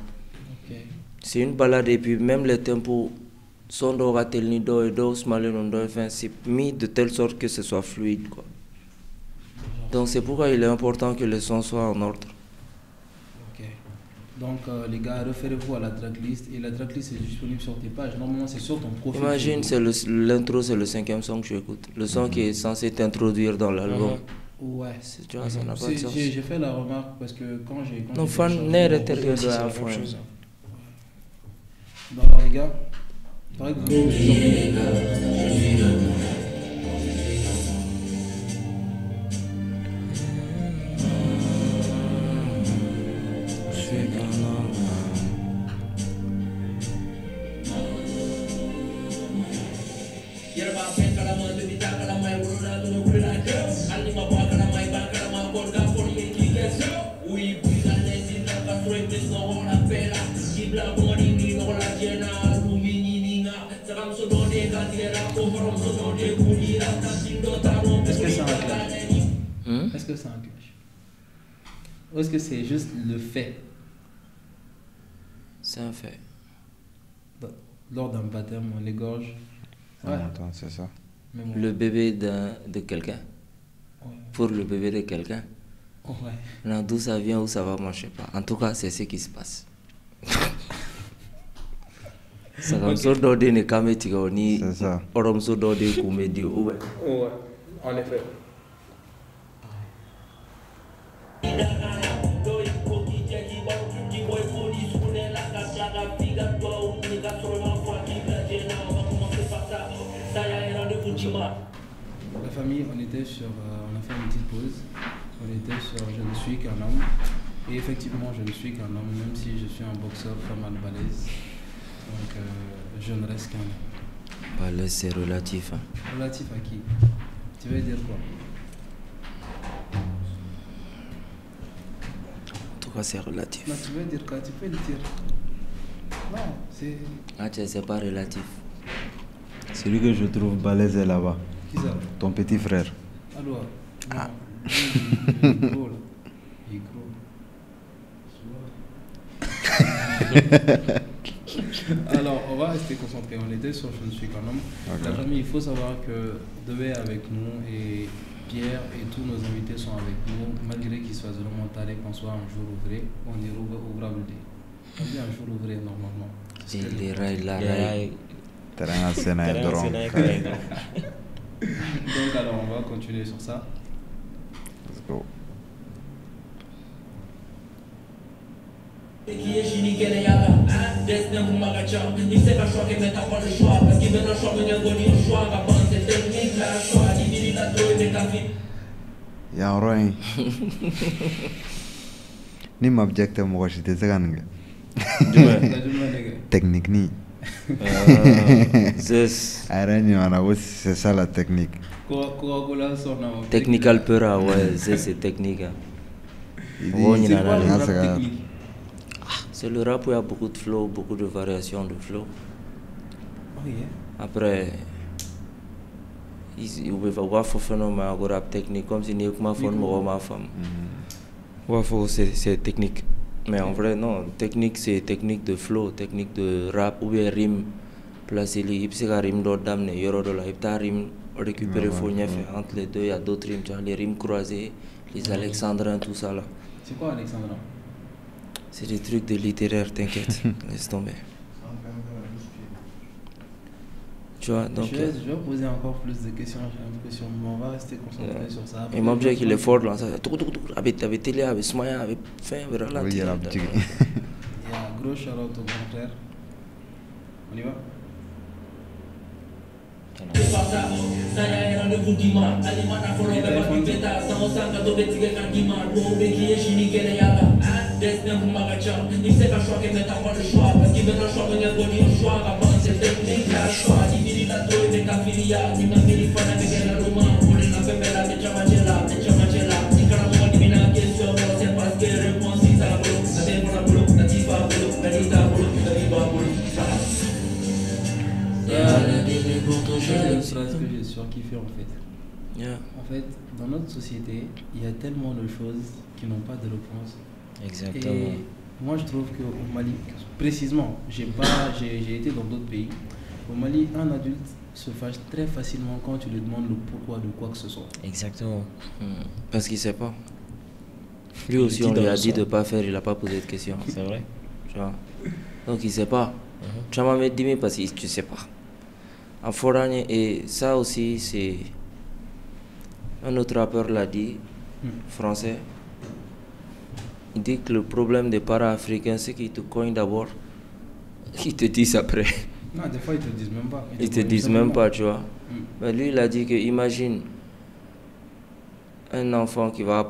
Okay. C'est une balade et puis même les tempos sont c'est mis de telle sorte que ce soit fluide, quoi. Donc c'est pourquoi il est important que les sons soient en ordre. Ok. Donc les gars, référez-vous à la tracklist et la tracklist est disponible sur tes pages. Normalement c'est sur ton profil. Imagine, c'est l'intro, c'est le 5e son que j'écoute. Le son qui est censé t'introduire dans l'album. Ouais. Tu vois, ça n'a pas de sens. J'ai fait la remarque parce que quand j'ai... Non, fan n'est intérieur de la fois. Bon alors les gars, il paraît que vous Est-ce que c'est un clash? Est-ce que c'est un clash? Ou est-ce que c'est juste le fait? C'est un fait. Lors d'un baptême, on l'égorge. Ouais. Attends, c'est ça. Le bébé de quelqu'un. Ouais. Pour le bébé de quelqu'un. Ouais. D'où ça vient, où ça va, moi je sais pas. En tout cas, c'est ce qui se passe. C'est ça. Ouais, en effet. La famille, on était sur, on a fait une petite pause. On était sur Je ne suis qu'un homme. Et effectivement, je ne suis qu'un homme, même si je suis un boxeur pas mal balèze. Donc, je ne reste qu'un homme. Balèze, c'est relatif. Hein. Relatif à qui? Tu veux dire quoi? Quoi, c'est relatif? Non, tu veux dire quoi? Tu peux le dire. Non, c'est... Ah, tiens, c'est pas relatif. Celui que je trouve balèze est là-bas. Qui ça? Ton petit frère. Alors, ah. Il est gros, là. Il est gros. Alors, on va rester concentré. On était sur Je ne suis qu'un homme. Okay. La famille, il faut savoir que Debe est avec nous et Pierre et tous nos invités sont avec nous, malgré qu'ils soient vraiment tardés, qu'on soit un jour ouvré, on est ouvrable. On dit un jour ouvré normalement. Et les rails, la rail. Terrain Sénat et Doron. Donc, alors, on va continuer sur ça. Let's go. Qui est chimique et yaga, destin pour magacha. Il sait pas choix que mettre pas le choix, parce qu'il veut le choix, mais il y a le choix, avant c'est technique, la choix, il a trouvé des cafés. Y'a un roi. Ni m'objecte moi, je te sais technique ni. C'est ça la technique. Technical pura, ouais, c'est technique. C'est le rap où il y a beaucoup de flow, beaucoup de variations de flow. Oh yeah. Après, il va voir phénomène de rap technique comme si nous ma femme. C'est technique. Mais en vrai, non, technique c'est technique de flow, technique de rap ou bien rime. Placer les rime d'autres dames, il y aura de la rime récupérer entre les deux, il y a d'autres rimes, les rimes croisées, les alexandrins, tout ça là. C'est quoi alexandrin? C'est des trucs de littéraire, t'inquiète, laisse tomber. Tu vois, donc... Je vais poser encore plus de questions, j'ai l'impression, mais on va rester concentré sur ça. Et mon objet, il est fort là, avec télé, avec smaya, avec fin, avec ralenti. Oui, il y a un petit... Il y a un gros shout-out au grand frère. On y va? Saya rendez-vous dimanche, alimana follow me pas peta, sans sanga do betige kan dimanche, pour qui est chimique et yaga, destin pour magacha. Il sait pas choix que mettre pas le choix, parce qu'il veut le choix, mais il y a le choix, avant c'est technique, la choix, il a trouvé des caféria, il m'a mis fan avec la roman, pour la femela, mais chamachela, il caramo di mina question, c'est parce que réponse c'est ça, c'est pour la boulot, la tifa boulot, la dita boulot, la riba boulot. C'est une phrase que j'ai surkiffé en fait. Yeah. En fait, dans notre société, il y a tellement de choses qui n'ont pas de réponse. Exactement. Et moi je trouve qu'au Mali, précisément, j'ai été dans d'autres pays. Au Mali, un adulte se fâche très facilement quand tu lui demandes le pourquoi de quoi que ce soit. Exactement. Parce qu'il ne sait pas. Lui aussi, on lui a dit de ne pas faire, il n'a pas posé de questions. C'est vrai. Tu vois. Donc il ne sait pas. Tu m'as mis 10 000 parce que tu ne sais pas. En foragné, et ça aussi, c'est. Un autre rappeur l'a dit, français. Il dit que le problème des parents africains, c'est qu'ils te cognent d'abord, ils te disent après. Non, des fois, ils te disent même pas. Ils te disent même pas, tu vois. Mais lui, il a dit que, imagine un enfant qui va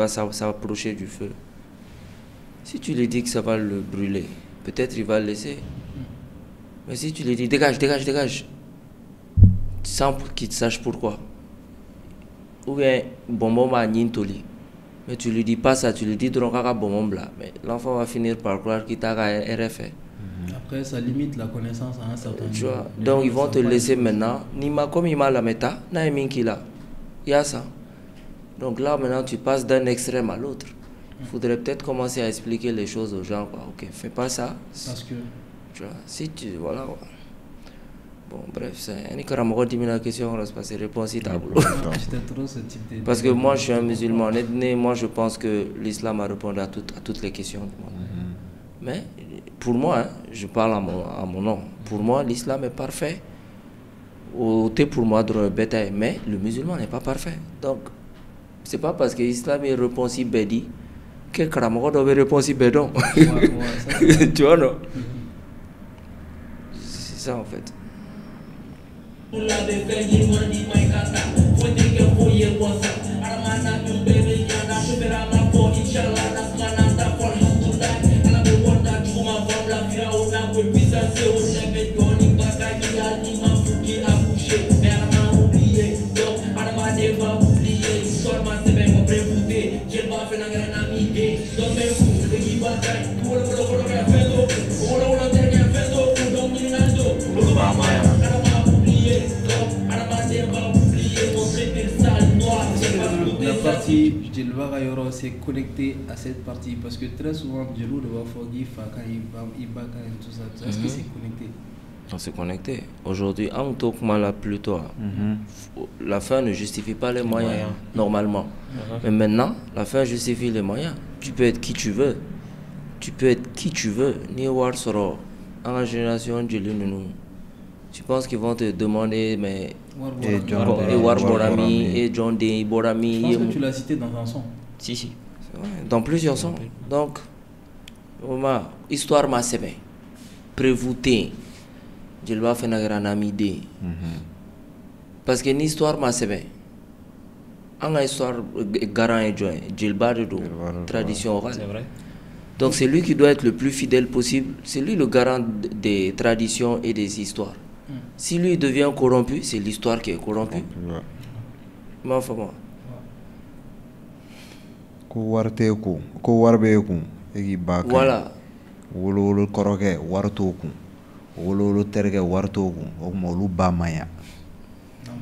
s'approcher du feu. Si tu lui dis que ça va le brûler, peut-être il va le laisser. Mais si tu lui dis dégage, sans qu'il sache pourquoi. Ou bien bonbon m'a nintoli. Mais tu lui dis pas ça, tu lui dis dronkaka bonbon bla. Mais l'enfant va finir par croire qu'il t'a RFA. Après, ça limite la connaissance à un certain niveau. Tu vois, donc ils vont te laisser maintenant. Nima comme il m'a la méta, na minkila. Il y a ça. Donc là maintenant tu passes d'un extrême à l'autre. Il faudrait peut-être commencer à expliquer les choses aux gens, quoi. Ok, fais pas ça. Parce que tu vois, si tu voilà quoi. Bon bref, c'est un caramo la question, on va se passer réponse si t'as boulot. Parce que moi je suis un musulman, moi je pense que l'islam a répondu à toutes les questions du monde. Mais pour moi, hein, je parle à mon nom. Pour moi, l'islam est parfait. T'es pour moi dans le bétail, mais le musulman n'est pas parfait. Donc c'est pas parce que l'islam est répondu bédi que caramo doit répondre bédon. Tu vois non? C'est ça en fait. partie, Djelba Rayoro s'est connecté à cette partie parce que très souvent, Djelou de Wafogi, Faka, Ibaka et tout ça. Est-ce que c'est connecté? On s'est connecté. Aujourd'hui, en tout cas, plutôt, la fin ne justifie pas les moyens, normalement. Mais maintenant, la fin justifie les moyens. Tu peux être qui tu veux. Tu peux être qui tu veux. Ni war soro. En la génération de l'UNU. Tu penses qu'ils vont te demander, mais. Et War Borami, et John Day Borami. Je pense que tu l'as cité dans un son. Si. Dans plusieurs sons. Donc, histoire m'a sévé. Prévouté. Je vais faire un ami idée. Parce que l'histoire m'a sévé. En histoire, garant et joint. Je vais tradition orale. C'est vrai. Donc, c'est lui qui doit être le plus fidèle possible. C'est lui le garant des traditions et des histoires. Si lui devient corrompu, c'est l'histoire qui est corrompue. Mais enfin bon. Voilà.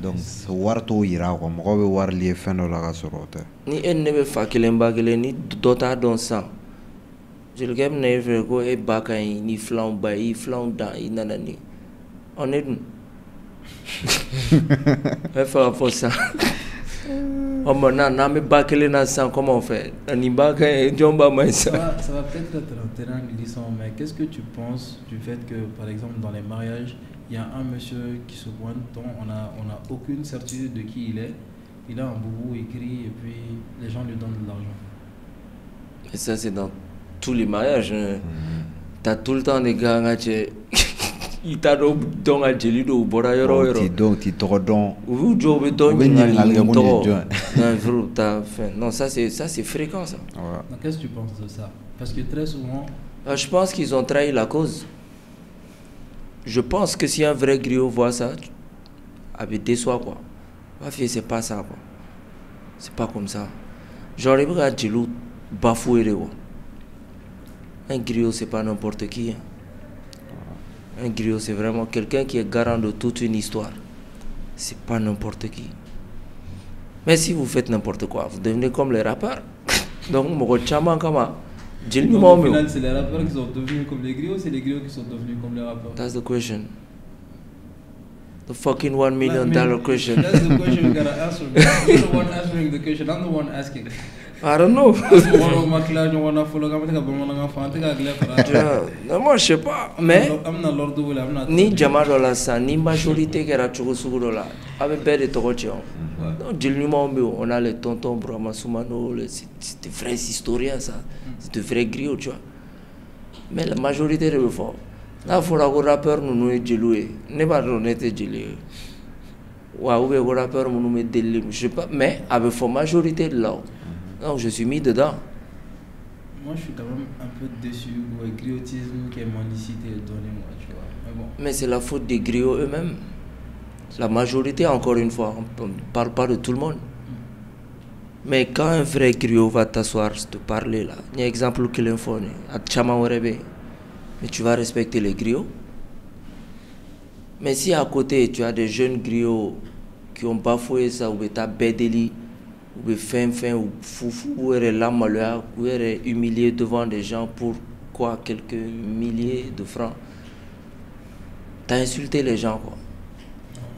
Donc warto ira ko mo be war li fendo la gasorote ni en ne be fakelen bagelen ni dota don sang je le gem ne ve ko e bakay ni flan bay flan da inanani on est faut ça on m'a na me bakelen na sang comment on fait ni bakay jomba mai ça va peut-être être un terrain glissant, mais qu'est-ce que tu penses du fait que par exemple dans les mariages il y a un monsieur qui se pointe dont on a aucune certitude de qui il est. Il a un boubou écrit et puis les gens lui donnent de l'argent. Et ça c'est dans tous les mariages. T'as tout le temps des gars il t'a don à Djelido ou Borayoro. Tu t'ordonnes. Ou Joe don non, ça c'est fréquent ça. Donc qu'est-ce que tu penses de ça? Parce que très souvent. Je pense qu'ils ont trahi la cause. Je pense que si un vrai griot voit ça, avec déçoit quoi. Ma fille, c'est pas ça quoi. C'est pas comme ça. J'aurais pas à Djelou bafouer quoi. Un griot, c'est pas n'importe qui. Un griot, c'est vraiment quelqu'un qui est garant de toute une histoire. C'est pas n'importe qui. Mais si vous faites n'importe quoi, vous devenez comme les rappeurs. Donc, mon chaman kama. Au final, c'est les rappeurs qui sont devenus comme les griots, c'est les griots qui sont devenus comme les rappeurs. That's the question. The fucking $1 million question. That's the question you gotta answer. You're the one answering the question. I'm the one asking. I don't know. Moi, je sais pas. Mais ni Jamadola ça, ni majorité qui est là, avec belle et Torochion. On a les tontons Brahma Soumano, c'est des vrais historiens, ça. C'est des vrais griots, tu vois. Mais la majorité de l'effort. Là, il faut que rappeur nous ait ne pas honnête gelé. Ou le rappeur nous met des je sais pas, mais avec la majorité de là. Donc je suis mis dedans. Moi je suis quand même un peu déçu du griotisme qui est mendicité donné moi, tu vois. Mais bon. Mais c'est la faute des griots eux-mêmes. La majorité, encore une fois, on ne parle pas de tout le monde. Mais quand un vrai griot va t'asseoir, te parler là, il y a un exemple qui l'info, à Tchamaorebe, mais tu vas respecter les griots. Mais si à côté tu as des jeunes griots qui ont bafoué ça, ou t'as bédeli, ou fin, ou foufou, ou l'amaloua, ou humilié devant des gens pour quoi, quelques milliers de francs, t'as insulté les gens quoi.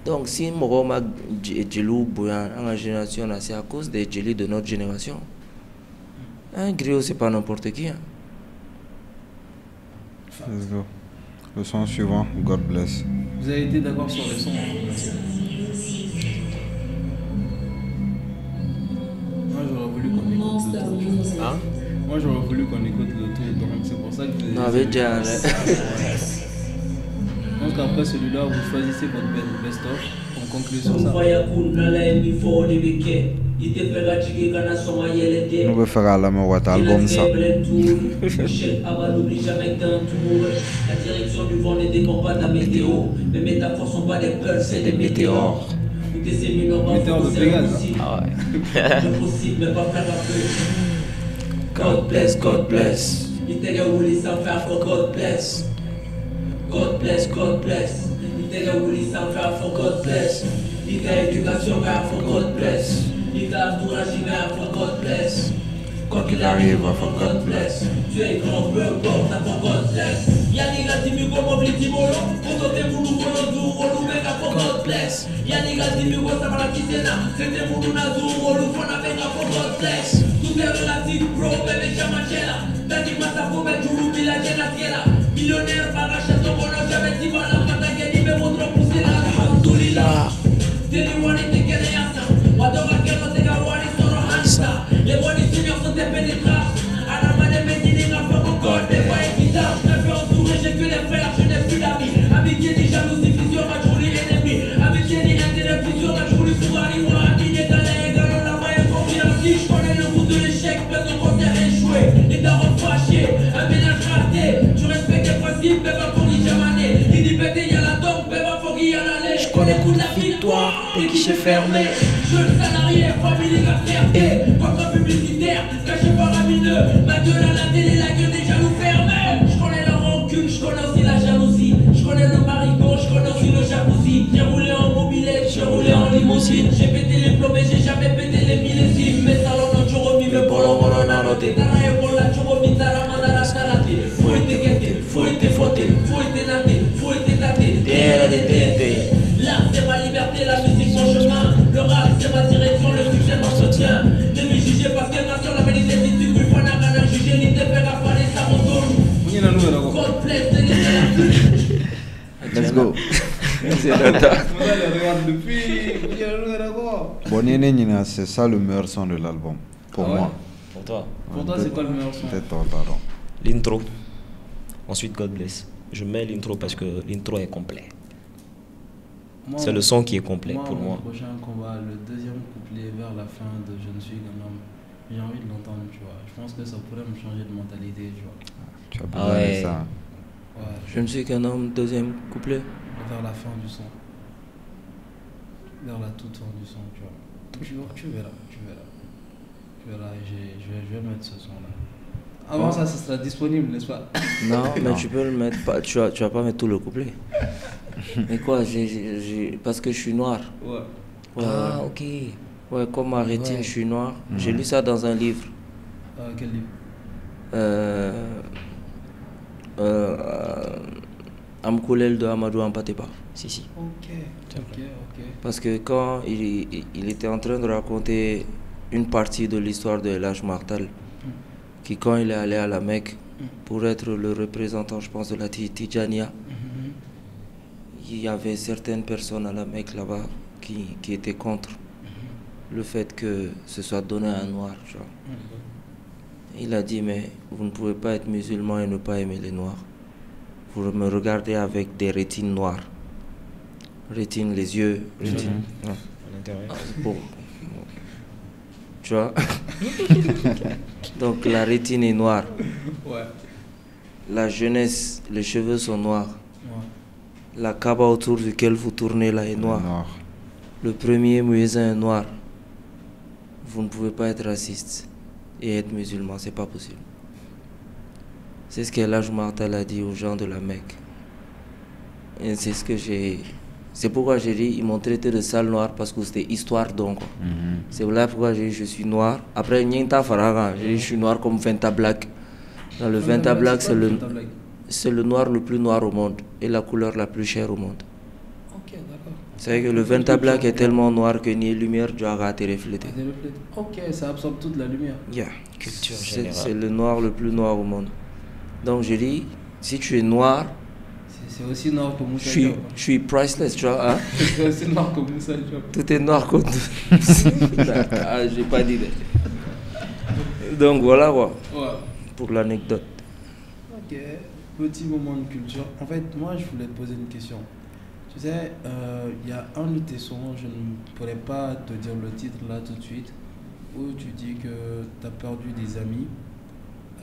Donc si Moroma Djelou Bouyan en génération, c'est à cause des Djeli de notre génération. Un griot, c'est pas n'importe qui. Hein. Let's go. Le son suivant, God Bless. Vous avez été d'accord sur le son? Moi j'aurais voulu qu'on écoute le tout. Hein? Moi j'aurais voulu qu'on écoute le tout, donc c'est pour ça que je non, déjà. Donc après celui-là, vous choisissez votre best-of. On conclut sur ça. Nous vais faire à la votre album ça. La direction du vent ne dépend pas de la météo. Les métaphores sont pas des peurs, c'est des météores. Météore de Pégase. Ah ouais. Impossible, mais pas faire un peu. God bless, God bless. Il t'a voulu sans faire for God bless. God bless, God bless. Il t'a voulu sans faire for God bless. Il t'a éducation car for God bless. Nicolas Touragina, for God bless. Quoi qu'il arrive, for God bless. Tu es grand, peu importe, for God bless. Yanniga Timigo, Mobili Molo, Otote Moulou, Rolou, Rolou, Mega, for God bless. Yanniga Timigo, Samara Kisena, c'était Moulou Nazou, Rolou, Fona, Mega, for God bless. Tout est relatif, bro, bébé, Chamachela. Tati Masafo, Betulu, Bila, Genatiela. Millionnaire, Baracha, Tomono, J'avais dit, voilà, Patageni, mais votre poussé là, Alhamdulillah. Teli Wani, Tekele Yasa. Wadora, Kero, Tega Wani, Soro Hansa. Les Wani Seniors sont des pénétrables. Alamane, Medini, Rafa, Mokol, des voix équitables. Je suis entouré, j'ai que les frères, je n'ai plus d'amis. Amitié, ni jalousie, fusion, match pour les ennemis. Amitié, ni intérêt, fusion, match pour les souverains. Wani, Netale, Galon, la maille, confiance. Je connais le goût de l'échec, mais on compte échouer. Les darons fâchés, un ménage raté. Tu respectes les principes, mais va pour les jamaner. Il dit pété, y'a la tombe, mais va pour qu'il y a l'allée. Je connais le coup de la victoire, et qui s'est fermé. Jeune salarié, famille, la fierté. Contre publicitaire, caché faramineux. Ma gueule à la télé, la gueule des jaloux fermés. Je connais la rancune, je connais aussi la jalousie. Je connais le marigot, je connais aussi le jacuzzi. J'ai roulé en mobilette, j'ai roulé en limousine. J'ai pété les plombs, mais j'ai jamais pété les millésimes. Mes salons n'ont toujours remis, mes bolons, on a noté. Tara et Bola, tu remis, Tara, Mandala, Salati. Faut être guetté, faut être fauté, faut être naté, faut être tâté. L'art c'est ma liberté, la musique mon chemin. Le rap c'est ma direction, le succès mon soutien. Ne me jugez parce que nation la vérité si tu veux pas n'a juger ni te faire affaler ça retourne. God bless the nation. Let's go. Bonine Nina, c'est ça le meilleur son de l'album. Pour moi. Pour toi. Pour toi, c'est quoi le meilleur son? Peut-être toi, pardon. L'intro. Ensuite, God bless. Je mets l'intro parce que l'intro est complet. C'est le son qui est complet pour moi. Le prochain combat, le deuxième couplet vers la fin de Je ne suis qu'un homme, j'ai envie de l'entendre, tu vois. Je pense que ça pourrait me changer de mentalité, tu vois. Tu as besoin de ça. Ouais. Je ne suis qu'un homme, deuxième couplet. Vers la fin du son. Vers la toute fin du son, tu vois. Tu verras, tu verras. Tu verras, je vais mettre ce son-là. Avant ça, ce sera disponible, n'est-ce pas? Non, mais tu peux le mettre, pas, tu vas pas mettre tout le couplet. Mais quoi, parce que je suis noir. Ouais. Ouais, Ah, ok. ouais, comme ma rétine, Ouais. je suis noir. J'ai lu ça dans un livre. Quel livre? Amkoulel de Amadou Ampatepa. Si. Ok. Parce que quand il était en train de raconter une partie de l'histoire de El Hadj Martal, qui quand il est allé à la Mecque pour être le représentant, je pense, de la Tidjania, il y avait certaines personnes à la Mecque là-bas qui étaient contre le fait que ce soit donné à un noir. Tu vois. Il a dit, mais vous ne pouvez pas être musulman et ne pas aimer les noirs. Vous me regardez avec des rétines noires. Rétines, les yeux, rétines. Ouais. À l'intérieur. Bon. Tu vois. Donc la rétine est noire. Ouais. La jeunesse, les cheveux sont noirs. Ouais. La kaba autour duquel vous tournez là est noire. Noir. Le premier muezzin est noir. Vous ne pouvez pas être raciste et être musulman, c'est pas possible. C'est ce qu'El Hadj Martal a dit aux gens de la Mecque. Et c'est ce que j'ai. C'est pourquoi j'ai dit, ils m'ont traité de sale noir parce que c'était histoire donc. C'est là pourquoi j'ai dit je suis noir. Après, Nyenta Faraga, j'ai dit je suis noir comme Venta Black. Dans le Venta Black, c'est le noir le plus noir au monde et la couleur la plus chère au monde. Ok, d'accord. C'est vrai que le Venta Black est tellement noir que ni lumière du a été reflétée. Ok, ça absorbe toute la lumière. Yeah. Culture C'est générale. le noir le plus noir au monde. Donc j'ai dit, si tu es noir, C'est aussi noir que Moussa je Diop. suis priceless, tu vois. Hein? C'est aussi noir que Moussa Diop. Tout est noir contre. Ah, j'ai pas dit. Donc voilà quoi, Ouais. pour l'anecdote. Ok, petit moment de culture. En fait, moi, je voulais te poser une question. Tu sais, il y a un de tes sons, je ne pourrais pas te dire le titre là tout de suite, où tu dis que tu as perdu des amis.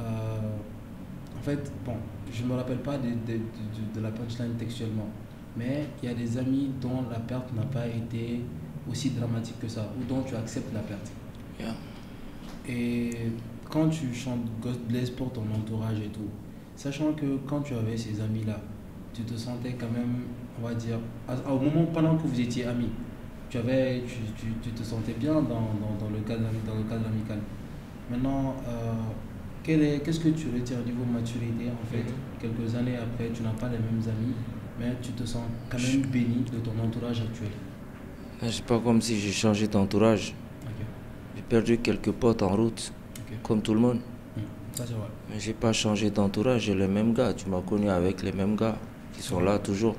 En fait, bon, je ne me rappelle pas de la punchline textuellement, mais il y a des amis dont la perte n'a pas été aussi dramatique que ça, ou dont tu acceptes la perte. Yeah. Et quand tu chantes God Bless pour ton entourage et tout, sachant que quand tu avais ces amis-là, tu te sentais quand même, on va dire, au moment pendant que vous étiez amis, tu te sentais bien dans le cadre amical. Maintenant, qu'est-ce que tu retires au niveau maturité en fait? Quelques années après, tu n'as pas les mêmes amis, mais tu te sens quand même béni de ton entourage actuel. C'est pas comme si j'ai changé d'entourage. Okay. J'ai perdu quelques potes en route, comme tout le monde. Ça c'est vrai. Mais j'ai pas changé d'entourage, j'ai les mêmes gars. Tu m'as connu avec les mêmes gars qui sont là toujours.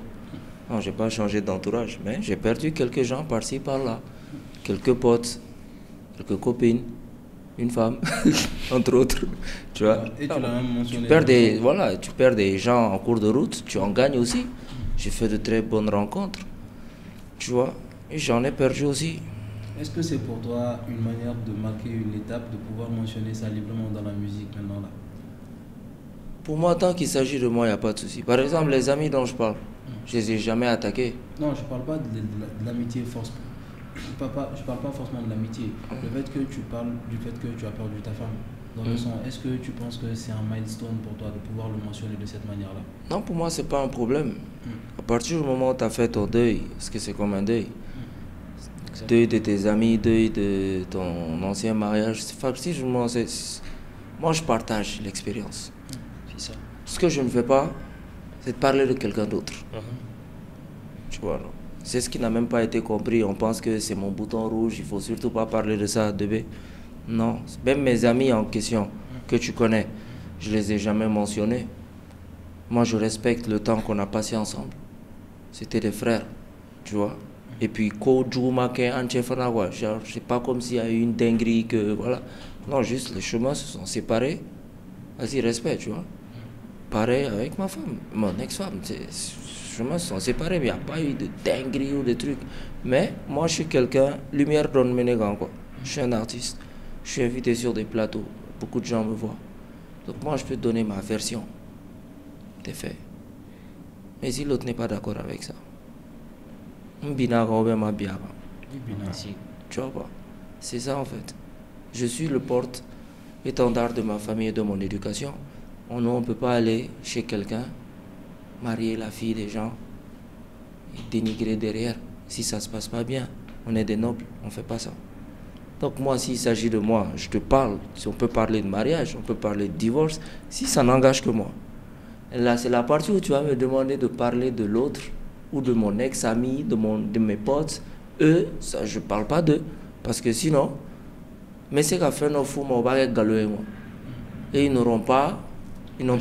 Non, j'ai pas changé d'entourage, mais j'ai perdu quelques gens par-ci, par-là. Quelques potes, quelques copines, une femme, entre autres. Tu vois. Et tu l'as même mentionné. Tu perds des gens en cours de route, tu en gagnes aussi. J'ai fait de très bonnes rencontres. Tu vois. Et j'en ai perdu aussi. Est-ce que c'est pour toi une manière de marquer une étape, de pouvoir mentionner ça librement dans la musique maintenant là? Pour moi, tant qu'il s'agit de moi, il n'y a pas de souci. Par exemple, les amis dont je parle, je ne les ai jamais attaqués. Non, je ne parle pas de l'amitié forcément. Je parle pas forcément de l'amitié. Le fait que tu parles du fait que tu as perdu ta femme. Dans le sens, est-ce que tu penses que c'est un milestone pour toi de pouvoir le mentionner de cette manière-là? Non, pour moi, c'est pas un problème. À partir du moment où tu as fait ton deuil, parce que c'est comme un deuil, deuil de tes amis, deuil de ton ancien mariage, moi je partage l'expérience. C'est ça. Ce que je ne fais pas, c'est de parler de quelqu'un d'autre. Tu vois, non? C'est ce qui n'a même pas été compris. On pense que c'est mon bouton rouge, il faut surtout pas parler de ça, bébé. Non, même mes amis en question que tu connais, je les ai jamais mentionnés. Moi, je respecte le temps qu'on a passé ensemble. C'était des frères, tu vois. Et puis, c'est pas comme s'il y a eu une dinguerie que, voilà. Non, juste les chemins se sont séparés. Vas-y, respect, tu vois. Pareil avec ma femme, mon ex-femme. Les chemins se sont séparés, mais il n'y a pas eu de dinguerie ou de trucs. Mais moi, je suis quelqu'un, lumière donne Ménégan, quoi. Je suis un artiste. Je suis invité sur des plateaux. Beaucoup de gens me voient. Donc moi, je peux donner ma version des faits. Mais si l'autre n'est pas d'accord avec ça, tu vois pas. C'est ça en fait. Je suis le porte-étendard de ma famille et de mon éducation. On ne peut pas aller chez quelqu'un, marier la fille des gens et dénigrer derrière. Si ça ne se passe pas bien, on est des nobles, on ne fait pas ça. Donc moi, s'il s'agit de moi, je te parle. Si on peut parler de mariage, on peut parler de divorce, si ça n'engage que moi. Et là, c'est la partie où tu vas me demander de parler de l'autre, ou de mon ex-ami, de mes potes. Eux, ça, je ne parle pas d'eux. Parce que sinon, mais c'est qu'à faire nos fous, on va être galoué. Et ils n'ont pas la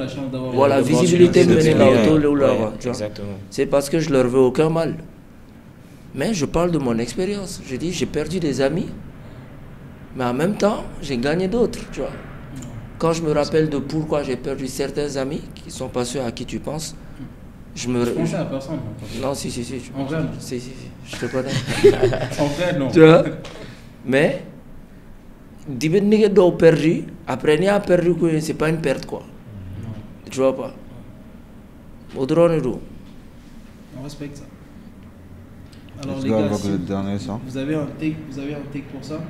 chance d'avoir voilà, visibilité de mener la auto. Exactement. C'est parce que je leur veux aucun mal. Mais je parle de mon expérience. Je dis, j'ai perdu des amis, mais en même temps, j'ai gagné d'autres, tu vois. Quand je me rappelle de pourquoi j'ai perdu certains amis, qui ne sont pas ceux à qui tu penses, je pensais à personne. Non, si. En vrai, non. Si, je te connais. En vrai, non. Tu vois. Mais, perdu, après, n'y a perdu, c'est pas une perte, quoi. Non. Tu vois pas. Au drone, on respecte ça. Alors, les gars, si le dernier son. Vous avez un take pour ça?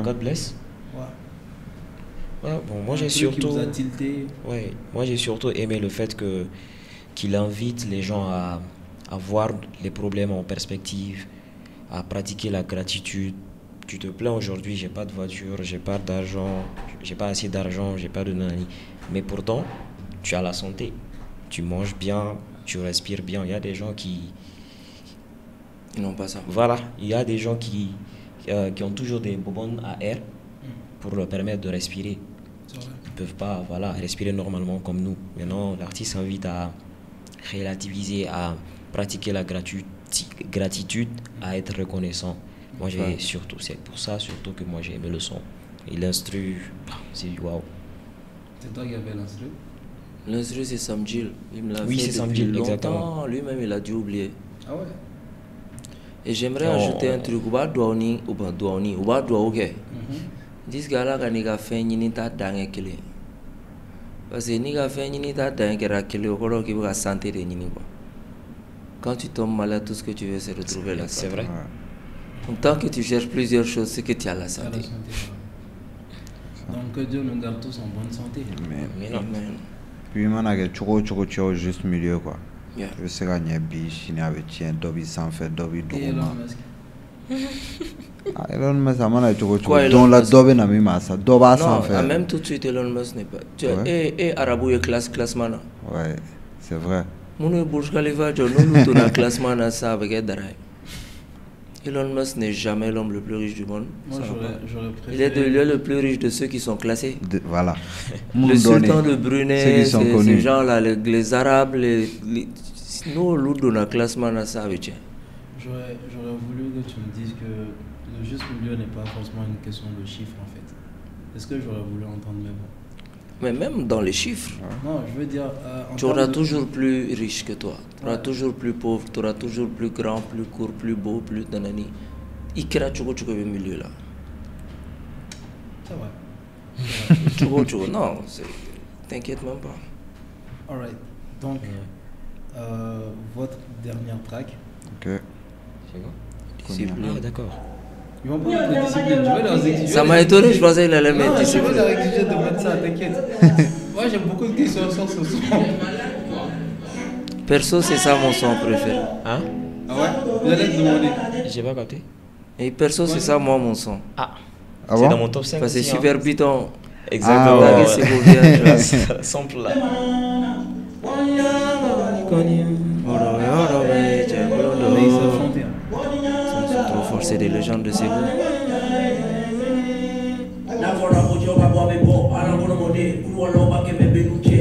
God bless. Ouais. Ouais, bon, moi j'ai surtout. Qui vous a tilté. Ouais, moi j'ai surtout aimé le fait qu'il invite les gens à voir les problèmes en perspective, à pratiquer la gratitude. Tu te plains aujourd'hui, j'ai pas de voiture, j'ai pas d'argent, j'ai pas assez d'argent, j'ai pas de nani. Mais pourtant, tu as la santé. Tu manges bien, tu respires bien. Il y a des gens qui. Ils n'ont pas ça. Voilà, il y a des gens qui ont toujours des bonbonnes à air pour leur permettre de respirer. Ils ne peuvent pas respirer normalement comme nous. Maintenant, l'artiste invite à relativiser, à pratiquer la gratitude, à être reconnaissant. Moi, c'est pour ça surtout que moi j'ai aimé le son. Et l'instru, c'est waouh. C'est toi qui avais l'instru? L'instru, c'est Sam Gill. Il me l'a oui, c'est Sam Gill, exactement. Lui-même, il a dû oublier. Ah ouais? Et j'aimerais ajouter un truc. Dis gars-là, quand il a fait une dingue, parce que ni a fait une dingue, la santé de quand tu tombes malade, tout ce que tu veux, c'est retrouver la santé. C'est vrai. Tant que tu cherches plusieurs choses, c'est que tu as la santé. Donc que Dieu nous garde tous en bonne santé. Mais non. Puis il y a juste milieu quoi. Yeah. Je sais qu'il y a un biche, il y a un chien, Dobby sans faire, Dobby Et Elon Douma. Musk. Elon Musk, ça m'a dit Quoi, Elon donc la Musk? Dobby n'a mis ça, Dobba sans Non, faire. même tout de suite, Elon Musk n'est pas. Tu vois, Ouais. et Arabou est classement. Ouais, c'est vrai. Mon Burj Khalifa, nous sommes dans classement, ça avec Edaray. Elon Musk n'est jamais l'homme le plus riche du monde. Moi, Ça va pas. j'aurais Il est préféré. le plus riche de ceux qui sont classés. Voilà. Le sultan de Ceux Brunei, qui sont ces connus. gens-là, les Arabes, nous, nous donnons un classement à ça avec eux. J'aurais voulu que tu me dises que le juste milieu n'est pas forcément une question de chiffres en fait. Est-ce que j'aurais voulu entendre même? Mais même dans les chiffres, Non, je veux dire. En tu termes auras de- toujours plus riche que toi. Tu auras Ouais. toujours plus pauvre, tu auras toujours plus grand, plus court, plus beau, plus danani. Ikra tu au milieu là. Ça va. Non, t'inquiète même pas. Alright. Donc, votre dernière track. Ok. C'est quoi? Discipline. Ah, d'accord. Ils vont pas mettre de discipline. Je vais leur exiger. Ça m'a étonné, je pensais qu'il allait Non, mettre je vais discipline. leur exiger de mettre ça, t'inquiète. Moi, j'ai beaucoup de questions sur ce son. Perso, c'est ça mon son préféré. Hein? Ah ouais? Vous allez te demander. J'ai pas capté. Et perso, c'est ça moi mon son. Ah, Ah c'est bon? dans mon top 5. Parce que c'est aussi, super hein. piton. Exactement. Ah ouais. C'est beau bien, tu vois. Ça sample là. Mais ils savent chanter. Hein. C'est trop fort, c'est des légendes de Ségou.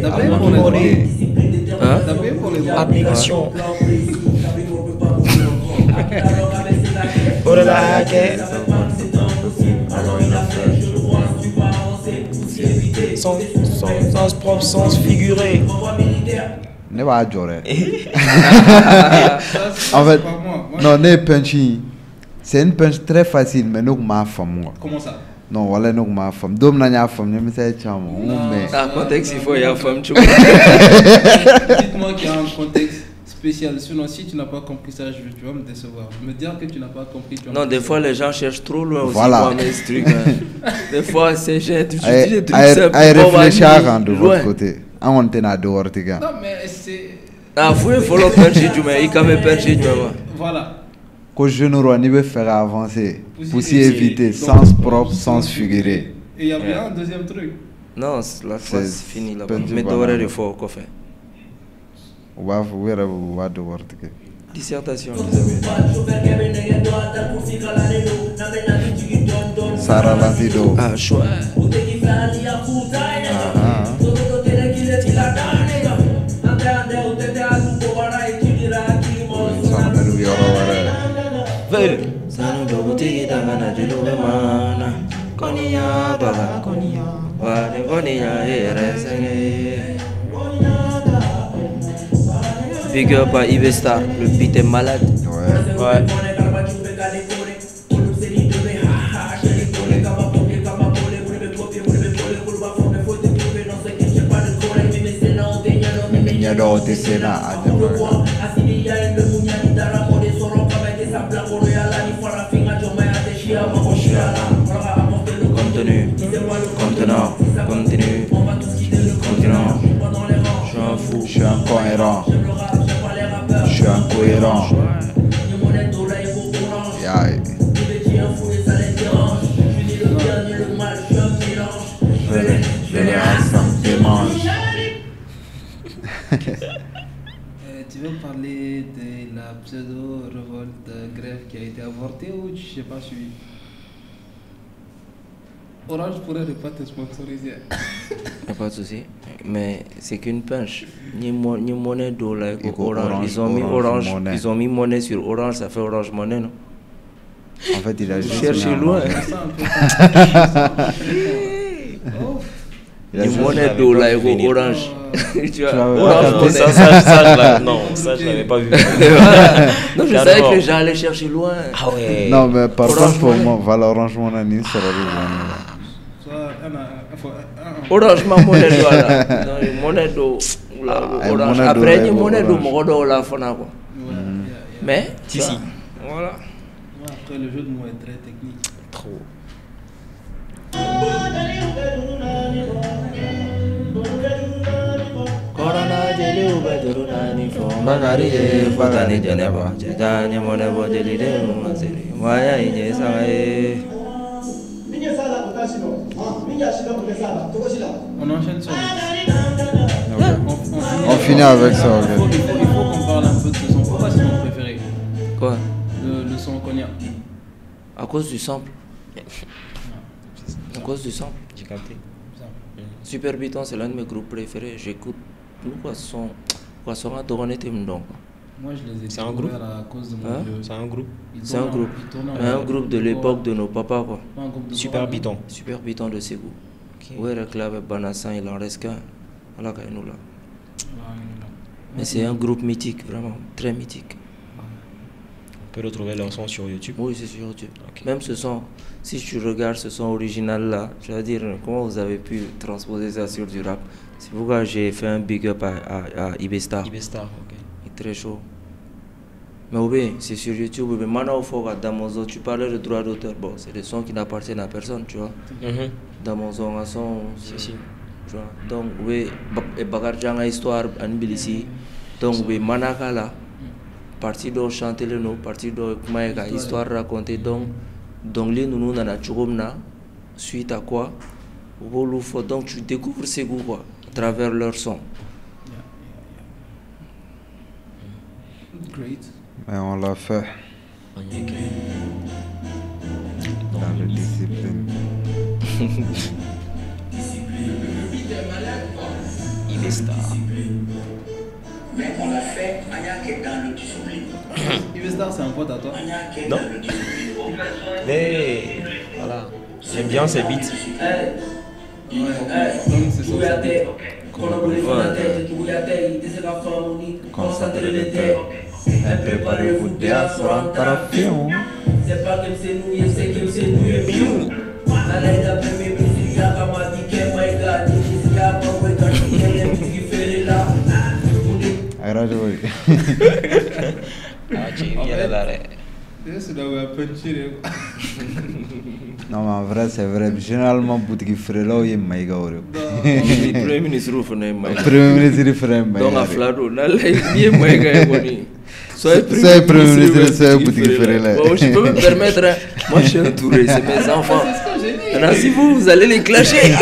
T'as payé pour les droits? Hein? T'as payé pour les droits? Application. Sens propre, sens figuré. Ne va adorer. Ça, c'est En fait, pas moi. Moi, non, ne punchy. C'est une punch très facile, mais nous ma femme moi. Comment ça? Non, voilà nous ma femme. Dom na nya femme, ne me sais pas. Mais Ah, contexte, il faut y avoir femme, tu vois. Dites-moi qu'il y a un contexte spécial. Sinon, si tu n'as pas compris ça, tu vas me décevoir. Me dire que tu n'as pas compris, tu vas Non, me des fois, décevoir. les gens cherchent trop loin aussi Voilà. pour amener ce truc. Hein. Des fois, c'est j'ai tu dis des trucs à simples. réfléchir bon, de loin. votre côté. Ah, on t'en a dehors, les gars. Non, mais c'est. Ah, faut follow perché du mais il quand même perché du mais. Voilà. Que je ne vois ni faire avancer. Pour s'y éviter. éviter, Donc, sens propre, sens figuré. Et il y a bien un deuxième truc. Non, la fois c'est fini là-bas. petit Mais banane. t'aurais il faut quoi faire. On va voir où va dehors, les gars. Dissertation, les amis. Sarah Lantido. Ah, chouette. Sanu dogo tigi dangana jilume mana. Konya baga. Wale konya ere senge. Big up à Ivestar, le beat est malade. Ouais. Ouais. Minya do te sena aja baga. Continue, contenant, continue, continuant. Je suis un fou. Je suis incohérent. Je suis incohérent. Yeah. Venez ensemble, dimanche. Tu veux parler de la pseudo-révolte grève qui a été avortée ou je n'ai pas suivi? Orange pourrait ne pas te sponsoriser. Y'a pas de souci. Mais c'est qu'une pinche. Ni monnaie d'eau là, Il faut Orange. Ils ont Orange mis Orange. Monnaie. Ils ont mis monnaie sur Orange, ça fait Orange Monnaie, non? En fait, il a juste Cherchez mis un loin. nom. Je sens un peu oh. Il a Ni juste- monnaie d'eau là, Orange. Tu vois, l'avais Orange pas Monnaie. Non, ça, je l'avais pas vu. Non, je savais Carrément. que les gens allaient chercher loin. Ah ouais. Non, mais par Orange contre, pour Money. moi, voilà, Orange Money, ni sera rejoint. Soit Orange ma monnaie d'eau là. Non, monnaie d'eau. là, Ah, Orange. monnaie d'eau, Après, là, ni monnaie d'eau, Orange. mon d'eau là, fana quoi. Mais, Si, si. voilà. après, le jeu de mots est très technique. Trop. Corona, j'ai Turunani for Bagari, Bagani Janeva, Jadani Monebo Delide, Mazeri, Maya Inesae. On enchaîne sur On finit avec ça. Il faut qu'on parle un peu de ce son. Pourquoi c'est ton préféré? Quoi? Le son Cognac. À cause du sample. À cause du sample. J'ai capté. Super Beaton, c'est l'un de mes groupes préférés. J'écoute tout quoi son à tourner Timdon. Moi je les ai C'est un groupe à cause de mon Hein? vieux. C'est un groupe. C'est un groupe. Un groupe de l'époque de nos papas quoi. Pas un groupe de Super Cognac. Python. Super Beaton de Ségou. Ouais, le club avec Banassan, il en reste qu'un. Voilà qu'il nous là. Mais c'est un groupe mythique, vraiment, très mythique. On peut retrouver leur son sur YouTube. Oui, c'est sur YouTube. Ok. Même ce son, si tu regardes ce son original là, je veux dire, comment vous avez pu transposer ça sur du rap? C'est pourquoi j'ai fait un big up à Ibestar. Ibestar, ok. Il est très chaud. Mais oui, c'est sur YouTube. Mais maintenant, il faut que dans mon son, tu parlais de droit d'auteur. Bon, c'est des sons qui n'appartiennent à personne, tu vois. Dans mon son, un son, Si. tu vois. Donc, oui, et Bagarjanga histoire, Anbilisi. Donc, oui, Manaka là, partie de chanter le nom, partie de Maïka, histoire racontée. Donc, les nounous dans la churumna, suite à quoi, donc tu découvres ces goûts, quoi, à travers leur son. Great. Mais on l'a fait dans le discipline. Ibestar. Mais on l'a fait, Agnaké dans le discipline. Ibestar, c'est un pote à toi? Agnaké Non. dans le discipline. Mais voilà. J'aime bien ces beats. Donc c'est ça. Préparez-vous déjà sur un parafion. C'est pas que c'est nous, c'est que c'est nous et nous. La lèvre d'après mes musiques, y'a comme a dit qu'elle m'a gardé. Y'a pas de quand il y a des musiques qui fait là. Ah, tu viens là. C'est là où il y a punché. Non, mais en vrai, c'est vrai. Généralement, boutique frère là, il y a Maïga. Le Premier ministre Roufouné Maïga. Premier ministre, il ferait Maïga. Donc à Flado, là, il y a Maïga. Soyez Premier ministre, c'est boutique frère là. Bon, je peux me permettre, hein. Moi je suis entouré, c'est mes enfants. Alors si vous allez les clasher.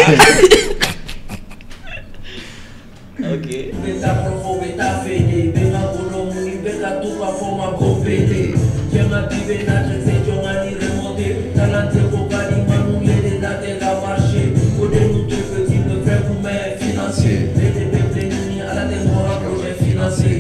Ok. Beta profo, beta fede, beta bono muni, beta tuka forma compete. Jenga bibe na trese, jonga ni remonte. Talante kokani manu, yede date la marché. Kode nous deux petits, le frère vous met financier. Bete bete nini, à la démora, projet financier.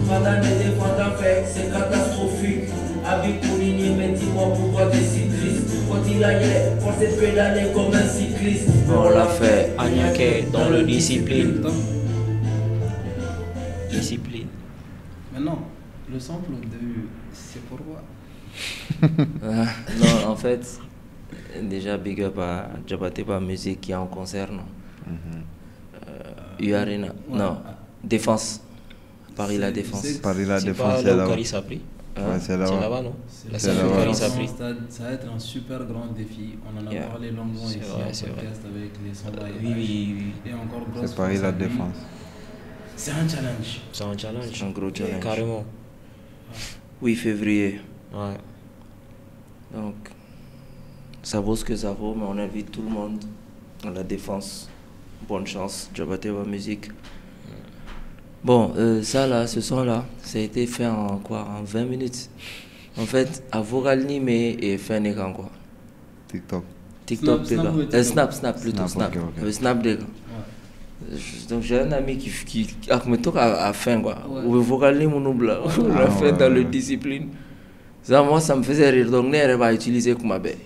Fada ne défend fait, c'est catastrophique. Avec pour ligner, mais dis-moi pourquoi t'es si triste. Quand il a yé, force de pédaler comme un cycliste. On l'a fait. Agnaké dans le discipline. Discipline. Maintenant, le sample au début, c'est pourquoi? Non, en fait, déjà big up à Djabatepa Musique qui est en concert, non? Arena, non, Défense. Paris La Défense. Paris La C'est Défense, pas c'est là où là-bas. Caris a pris. Ouais, c'est C'est là-bas. là-bas, non? La C'est salle où là-bas. Caris a pris. Ça va être un super grand défi. On en a Yeah. parlé longuement C'est ici vrai, en c'est podcast avec les sondages. Oui. Et encore grosse C'est Paris force La à lui. Défense. C'est un challenge. C'est un challenge. Un gros challenge. Carrément. 8 février. Ouais. Donc, ça vaut ce que ça vaut, mais on invite tout le monde à La Défense. Bonne chance, Djabatepa Musique. Bon, ça là, ce son là, ça a été fait en quoi? En 20 minutes. En fait, à Voralni, mais et fait un quoi? TikTok. TikTok, Snap, des ou gars. TikTok? Snap plutôt, Snap, Snap. ok. Snap des gars. Donc j'ai un ami qui a me toque à fin quoi. Ouais. Ou Voralni mon oubla. On l'a fait dans le discipline. Ça, moi, ça me faisait rire. Donc, on va utiliser comme ma bête.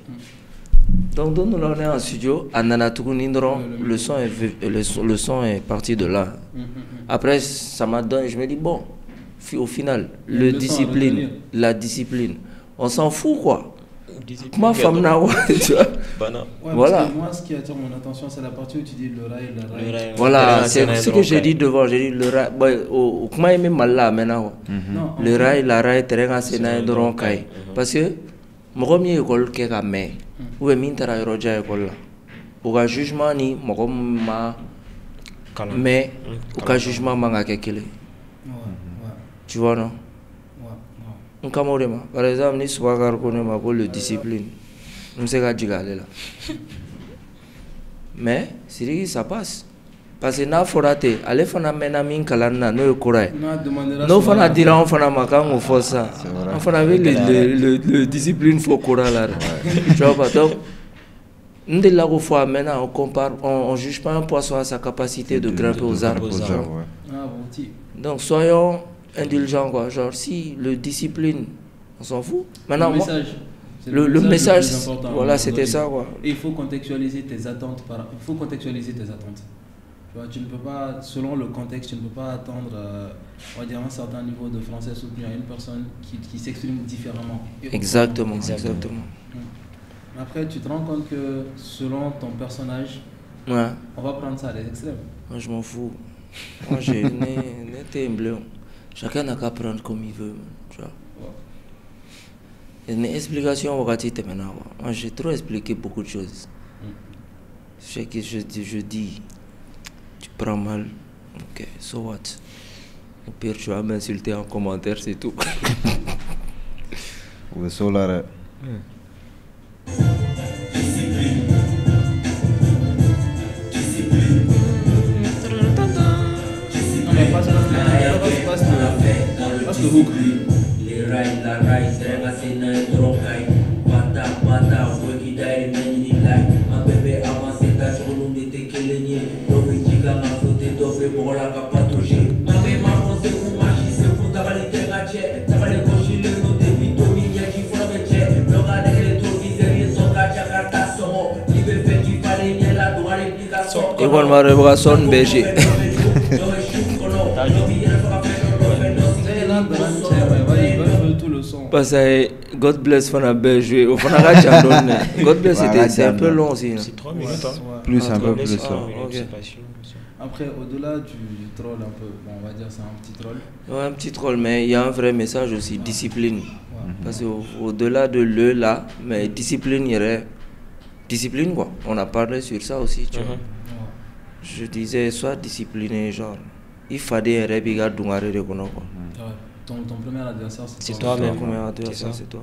Donc, nous on est en studio. Le son est parti de là. Après, ça m'a donné. Je me dis, bon, au final, la discipline, on s'en fout quoi. Ma femme n'a tu vois. Ouais, Voilà. parce que moi, ce qui attire mon attention, c'est la partie où tu dis le rail. Voilà, c'est ce que j'ai dit devant. J'ai dit le rail. Comment il mal là maintenant? Non, Le rail, la rail, t'es rien c'est dans kai. Parce que mon premier école qui est à mai, ou est mintera eroja école là. Au cas jugement ni, mon ma mais au cas jugement manga kekele. Tu vois, non? Par exemple, ni Souakar connaît ma le discipline. Je ne sais pas dire là. Mais, c'est ça passe. Parce que na forate, allez fana mena min kalana no yokorai. No fana dira on fana makan ou fossa. On fana avec le discipline faut kora là. Tu vois pas donc nous là au fois maintenant on compare on juge pas un poisson à sa capacité de grimper aux arbres. Donc soyons indulgents quoi, genre si le discipline on s'en fout. Maintenant le message voilà, c'était ça quoi. Et il faut contextualiser tes attentes Tu vois, tu ne peux pas, selon le contexte, tu ne peux pas attendre on va dire un certain niveau de français soutenu à une personne qui s'exprime différemment. Exactement. Après, tu te rends compte que selon ton personnage, on va prendre ça à des extrêmes. Moi, je m'en fous. Moi, j'ai été bleu. Chacun n'a qu'à prendre comme il veut. Tu vois. Il y a une explication au maintenant. Moi, j'ai trop expliqué beaucoup de choses. Je sais que je dis. Tu prends mal, ok, so what? Au pire, tu vas m'insulter en commentaire, c'est tout. Ou solar. Passe le hook. Les rails, la rail, c'est la scène, trop high. Bata, Wekida, Meni Light. Un bébé avancé, ta journée n'était que l'aigné. Pour la capatouche, ma français pour marcher, c'est pour t'avaler tes rachets, t'avaler cocher le nom des vitamines, y'a qui font le métier, le gars des rétroviseurs, son gars Jakarta, son qui veut faire du palais, il y a la droite l'explication. Et voilà ma révélation BG. Parce que God bless Fana BG, au Fana God bless c'est un peu long aussi. C'est 3 minutes, hein. Plus un peu plus. Après, au-delà du troll un peu, bon, on va dire c'est un petit troll. Ouais, un petit troll, mais il y a un vrai message aussi, discipline. Parce qu'au-delà de le là, mais discipline, il y aurait... Discipline quoi, on a parlé sur ça aussi, tu vois. Je disais, sois discipliné, genre, il fallait un rébiga d'ungare de kono quoi. Ton premier adversaire, c'est toi même. Ton premier adversaire, c'est toi.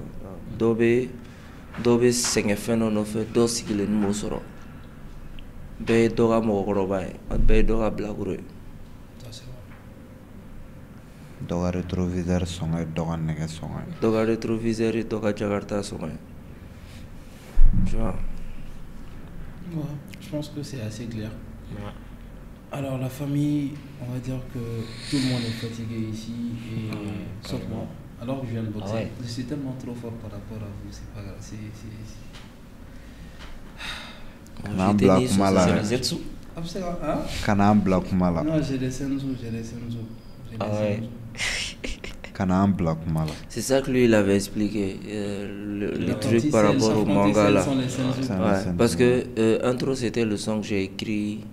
Dobe sengefeno no fait dosikile n'mosoro. Be doga mogorobaye, be doga blagure. Doga rétroviseur songa, doga nega songa. Doga rétroviseur et doga Jakarta songa. Tu vois. Ouais, je pense que c'est assez clair. Alors la famille, on va dire que tout le monde est fatigué ici, et sauf moi. Alors que je viens de boxer, je suis tellement trop fort par rapport à vous, c'est pas grave. Kana black mala. Kana black mala. Non, j'ai des senzu. Kana black mala. C'est ça que lui il avait expliqué les trucs par rapport au manga là. Ouais, parce que intro c'était le son que j'ai écrit.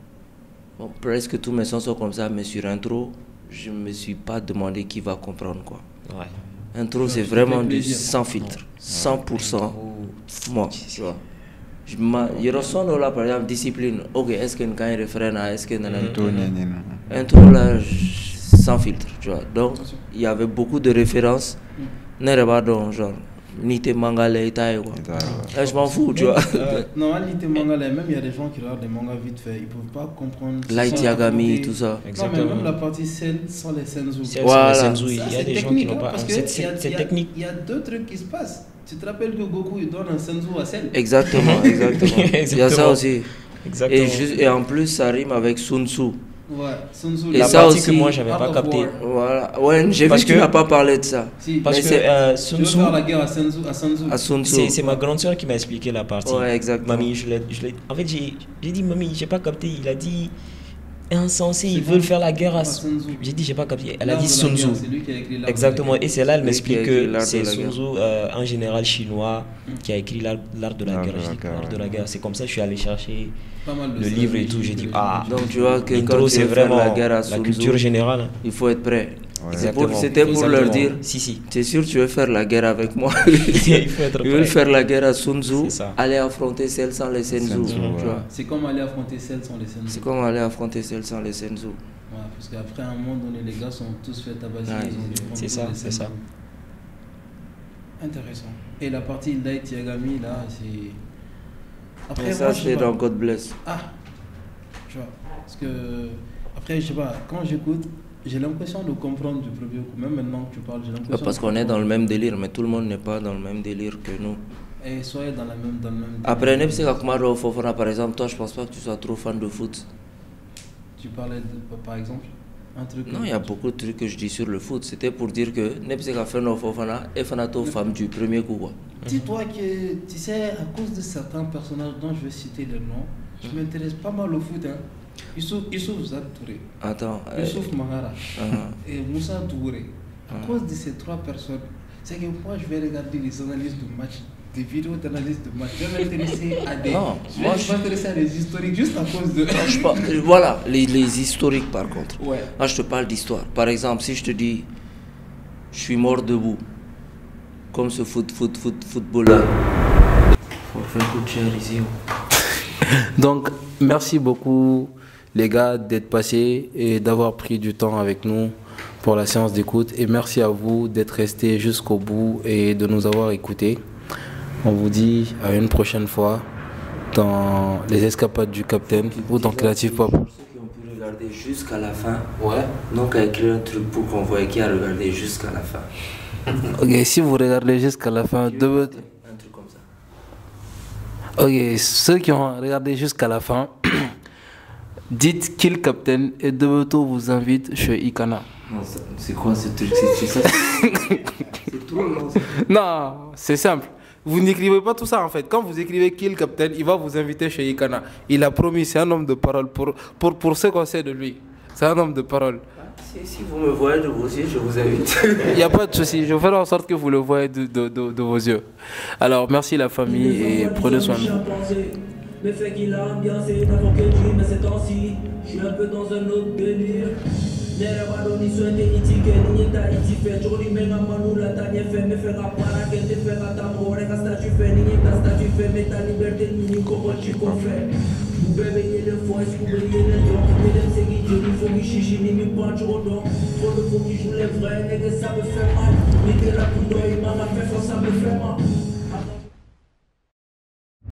Bon, presque tous mes sons sont comme ça, mais sur intro, je me suis pas demandé qui va comprendre quoi. Ouais. Intro c'est vraiment du sans filtre, 100% moi, tu vois. Je ressens là par exemple discipline. Ok, est-ce qu'il y a un référent à est-ce qu'il y a un intro là sans filtre, tu vois. Donc il y avait beaucoup de références. N'est pas donc genre Nite manga les taille quoi. Je m'en fous, tu vois. Non, Nite manga même il y a des gens qui regardent des mangas vite fait, ils peuvent pas comprendre. Light Yagami tout ça. Exactement. Non, mais même la partie scène sans les senzu. Voilà. Il y a des gens qui n'ont pas. C'est technique. Il y a deux trucs qui se passent. Tu te rappelles que Goku il donne un senzu à Cell? Exactement. Il y a ça aussi. Et en plus ça rime avec Sun Tzu. Ouais, Sun Tzu. Et la ça partie aussi, que moi j'avais pas capté. Voilà. Ouais, j'ai vu que tu n'as pas parlé de ça. Si, parce que Sun Tzu. faire la guerre à Sun Tzu. C'est ma grande soeur qui m'a expliqué la partie. Ouais, exactement. Mamie, en fait, j'ai dit mamie, j'ai pas capté. Il a dit insensé, ils veulent faire la guerre à Sun Tzu. J'ai dit j'ai pas capté. Elle a dit Sun Tzu. C'est lui qui a écrit l'art. Exactement. Et c'est là elle m'explique que c'est Sun Tzu, un général chinois qui a écrit l'art de la guerre. L'art de la guerre. C'est comme ça que je suis allé chercher le livre et tout. J'ai dit ah. Donc tu vois que quand tu c'est veux faire vraiment la guerre à Sun Tzu, culture générale. il faut être prêt. C'était pour leur dire, si. tu es sûr que tu veux faire la guerre avec moi? Il faut être Ils veulent faire la guerre à Sun Tzu, ça. aller affronter celle sans les Senzu. Tu vois. C'est comme aller affronter celle sans les Senzu. C'est comme aller affronter celle sans les Senzu. Ouais, parce qu'après un moment donné, les gars sont tous fait tabasser. Ouais, c'est ça, c'est ça. Intéressant. Et la partie Light Yagami, là, c'est. Après, ça, c'est dans God Bless. Ah, tu vois. Parce que, après, je sais pas, quand j'écoute, j'ai l'impression de comprendre du premier coup. Même maintenant que tu parles, j'ai l'impression. Parce qu'on est dans le même délire, mais tout le monde n'est pas dans le même délire que nous. Et soyez dans le même délire. Après, Fofana, par exemple, toi, je pense pas que tu sois trop fan de foot. Tu parlais de, par exemple, un truc. Non, il y a beaucoup de trucs que je dis sur le foot. C'était pour dire que Nepseka Feno Fofana est fanato femme du premier coup, quoi. Dis-toi que, tu sais, à cause de certains personnages dont je vais citer le nom, je m'intéresse pas mal au foot. Hein. Youssouf Zad Touré, Attends, Youssouf Mahara et Moussa Touré. À cause de ces trois personnes, c'est que moi je vais regarder les analyses de match, des vidéos d'analyse de match. Je vais m'intéresser à des. Non, je vais m'intéresser à des historiques juste à cause de. Voilà, les historiques par contre. Ouais. Moi je te parle d'histoire. Par exemple, si je te dis je suis mort debout, comme ce footballeur. Faut faire coup de chair ici. Donc, merci beaucoup les gars d'être passés et d'avoir pris du temps avec nous pour la séance d'écoute. Et merci à vous d'être restés jusqu'au bout et de nous avoir écoutés. On vous dit à une prochaine fois dans les escapades du Capitaine ou dans Creative Pop. Pour ceux qui ont pu regarder jusqu'à la fin, ouais. Donc à écrire un truc pour qu'on voit qui a regardé jusqu'à la fin. Ok, si vous regardez jusqu'à la fin, Un truc comme ça. ok, ceux qui ont regardé jusqu'à la fin, dites Kill Captain et Debeto vous invite chez Ikana. Non, c'est quoi ce truc? C'est ça. C'est trop long. Non, c'est simple. Vous n'écrivez pas tout ça en fait. Quand vous écrivez Kill Captain, il va vous inviter chez Ikana. Il a promis, c'est un homme de parole. Pour ce qu'on sait de lui, c'est un homme de parole. Si vous me voyez de vos yeux, je vous invite. Il n'y a pas de souci, je ferai en sorte que vous le voyez de vos yeux. Alors, merci la famille et prenez soin de vous. Mais fait qu'il a ambiancé d'avant que tu mais ces temps-ci, je suis un peu dans un autre délire. Neravadoni sointe itike ninyeta itife jori menga manula tanye fe me fera para que te fera tamore ka statut fe ninyeta statut fe mais ta liberté ni comment tu confais. Vous bébé le foie escoubé le don mais dem c'est qui Dieu faut mi chichi ni mi panche au don. Trop de faux qui jouent les vrais nègres ça me fait mal. Ni que la poudre il m'a fait ça me fait mal.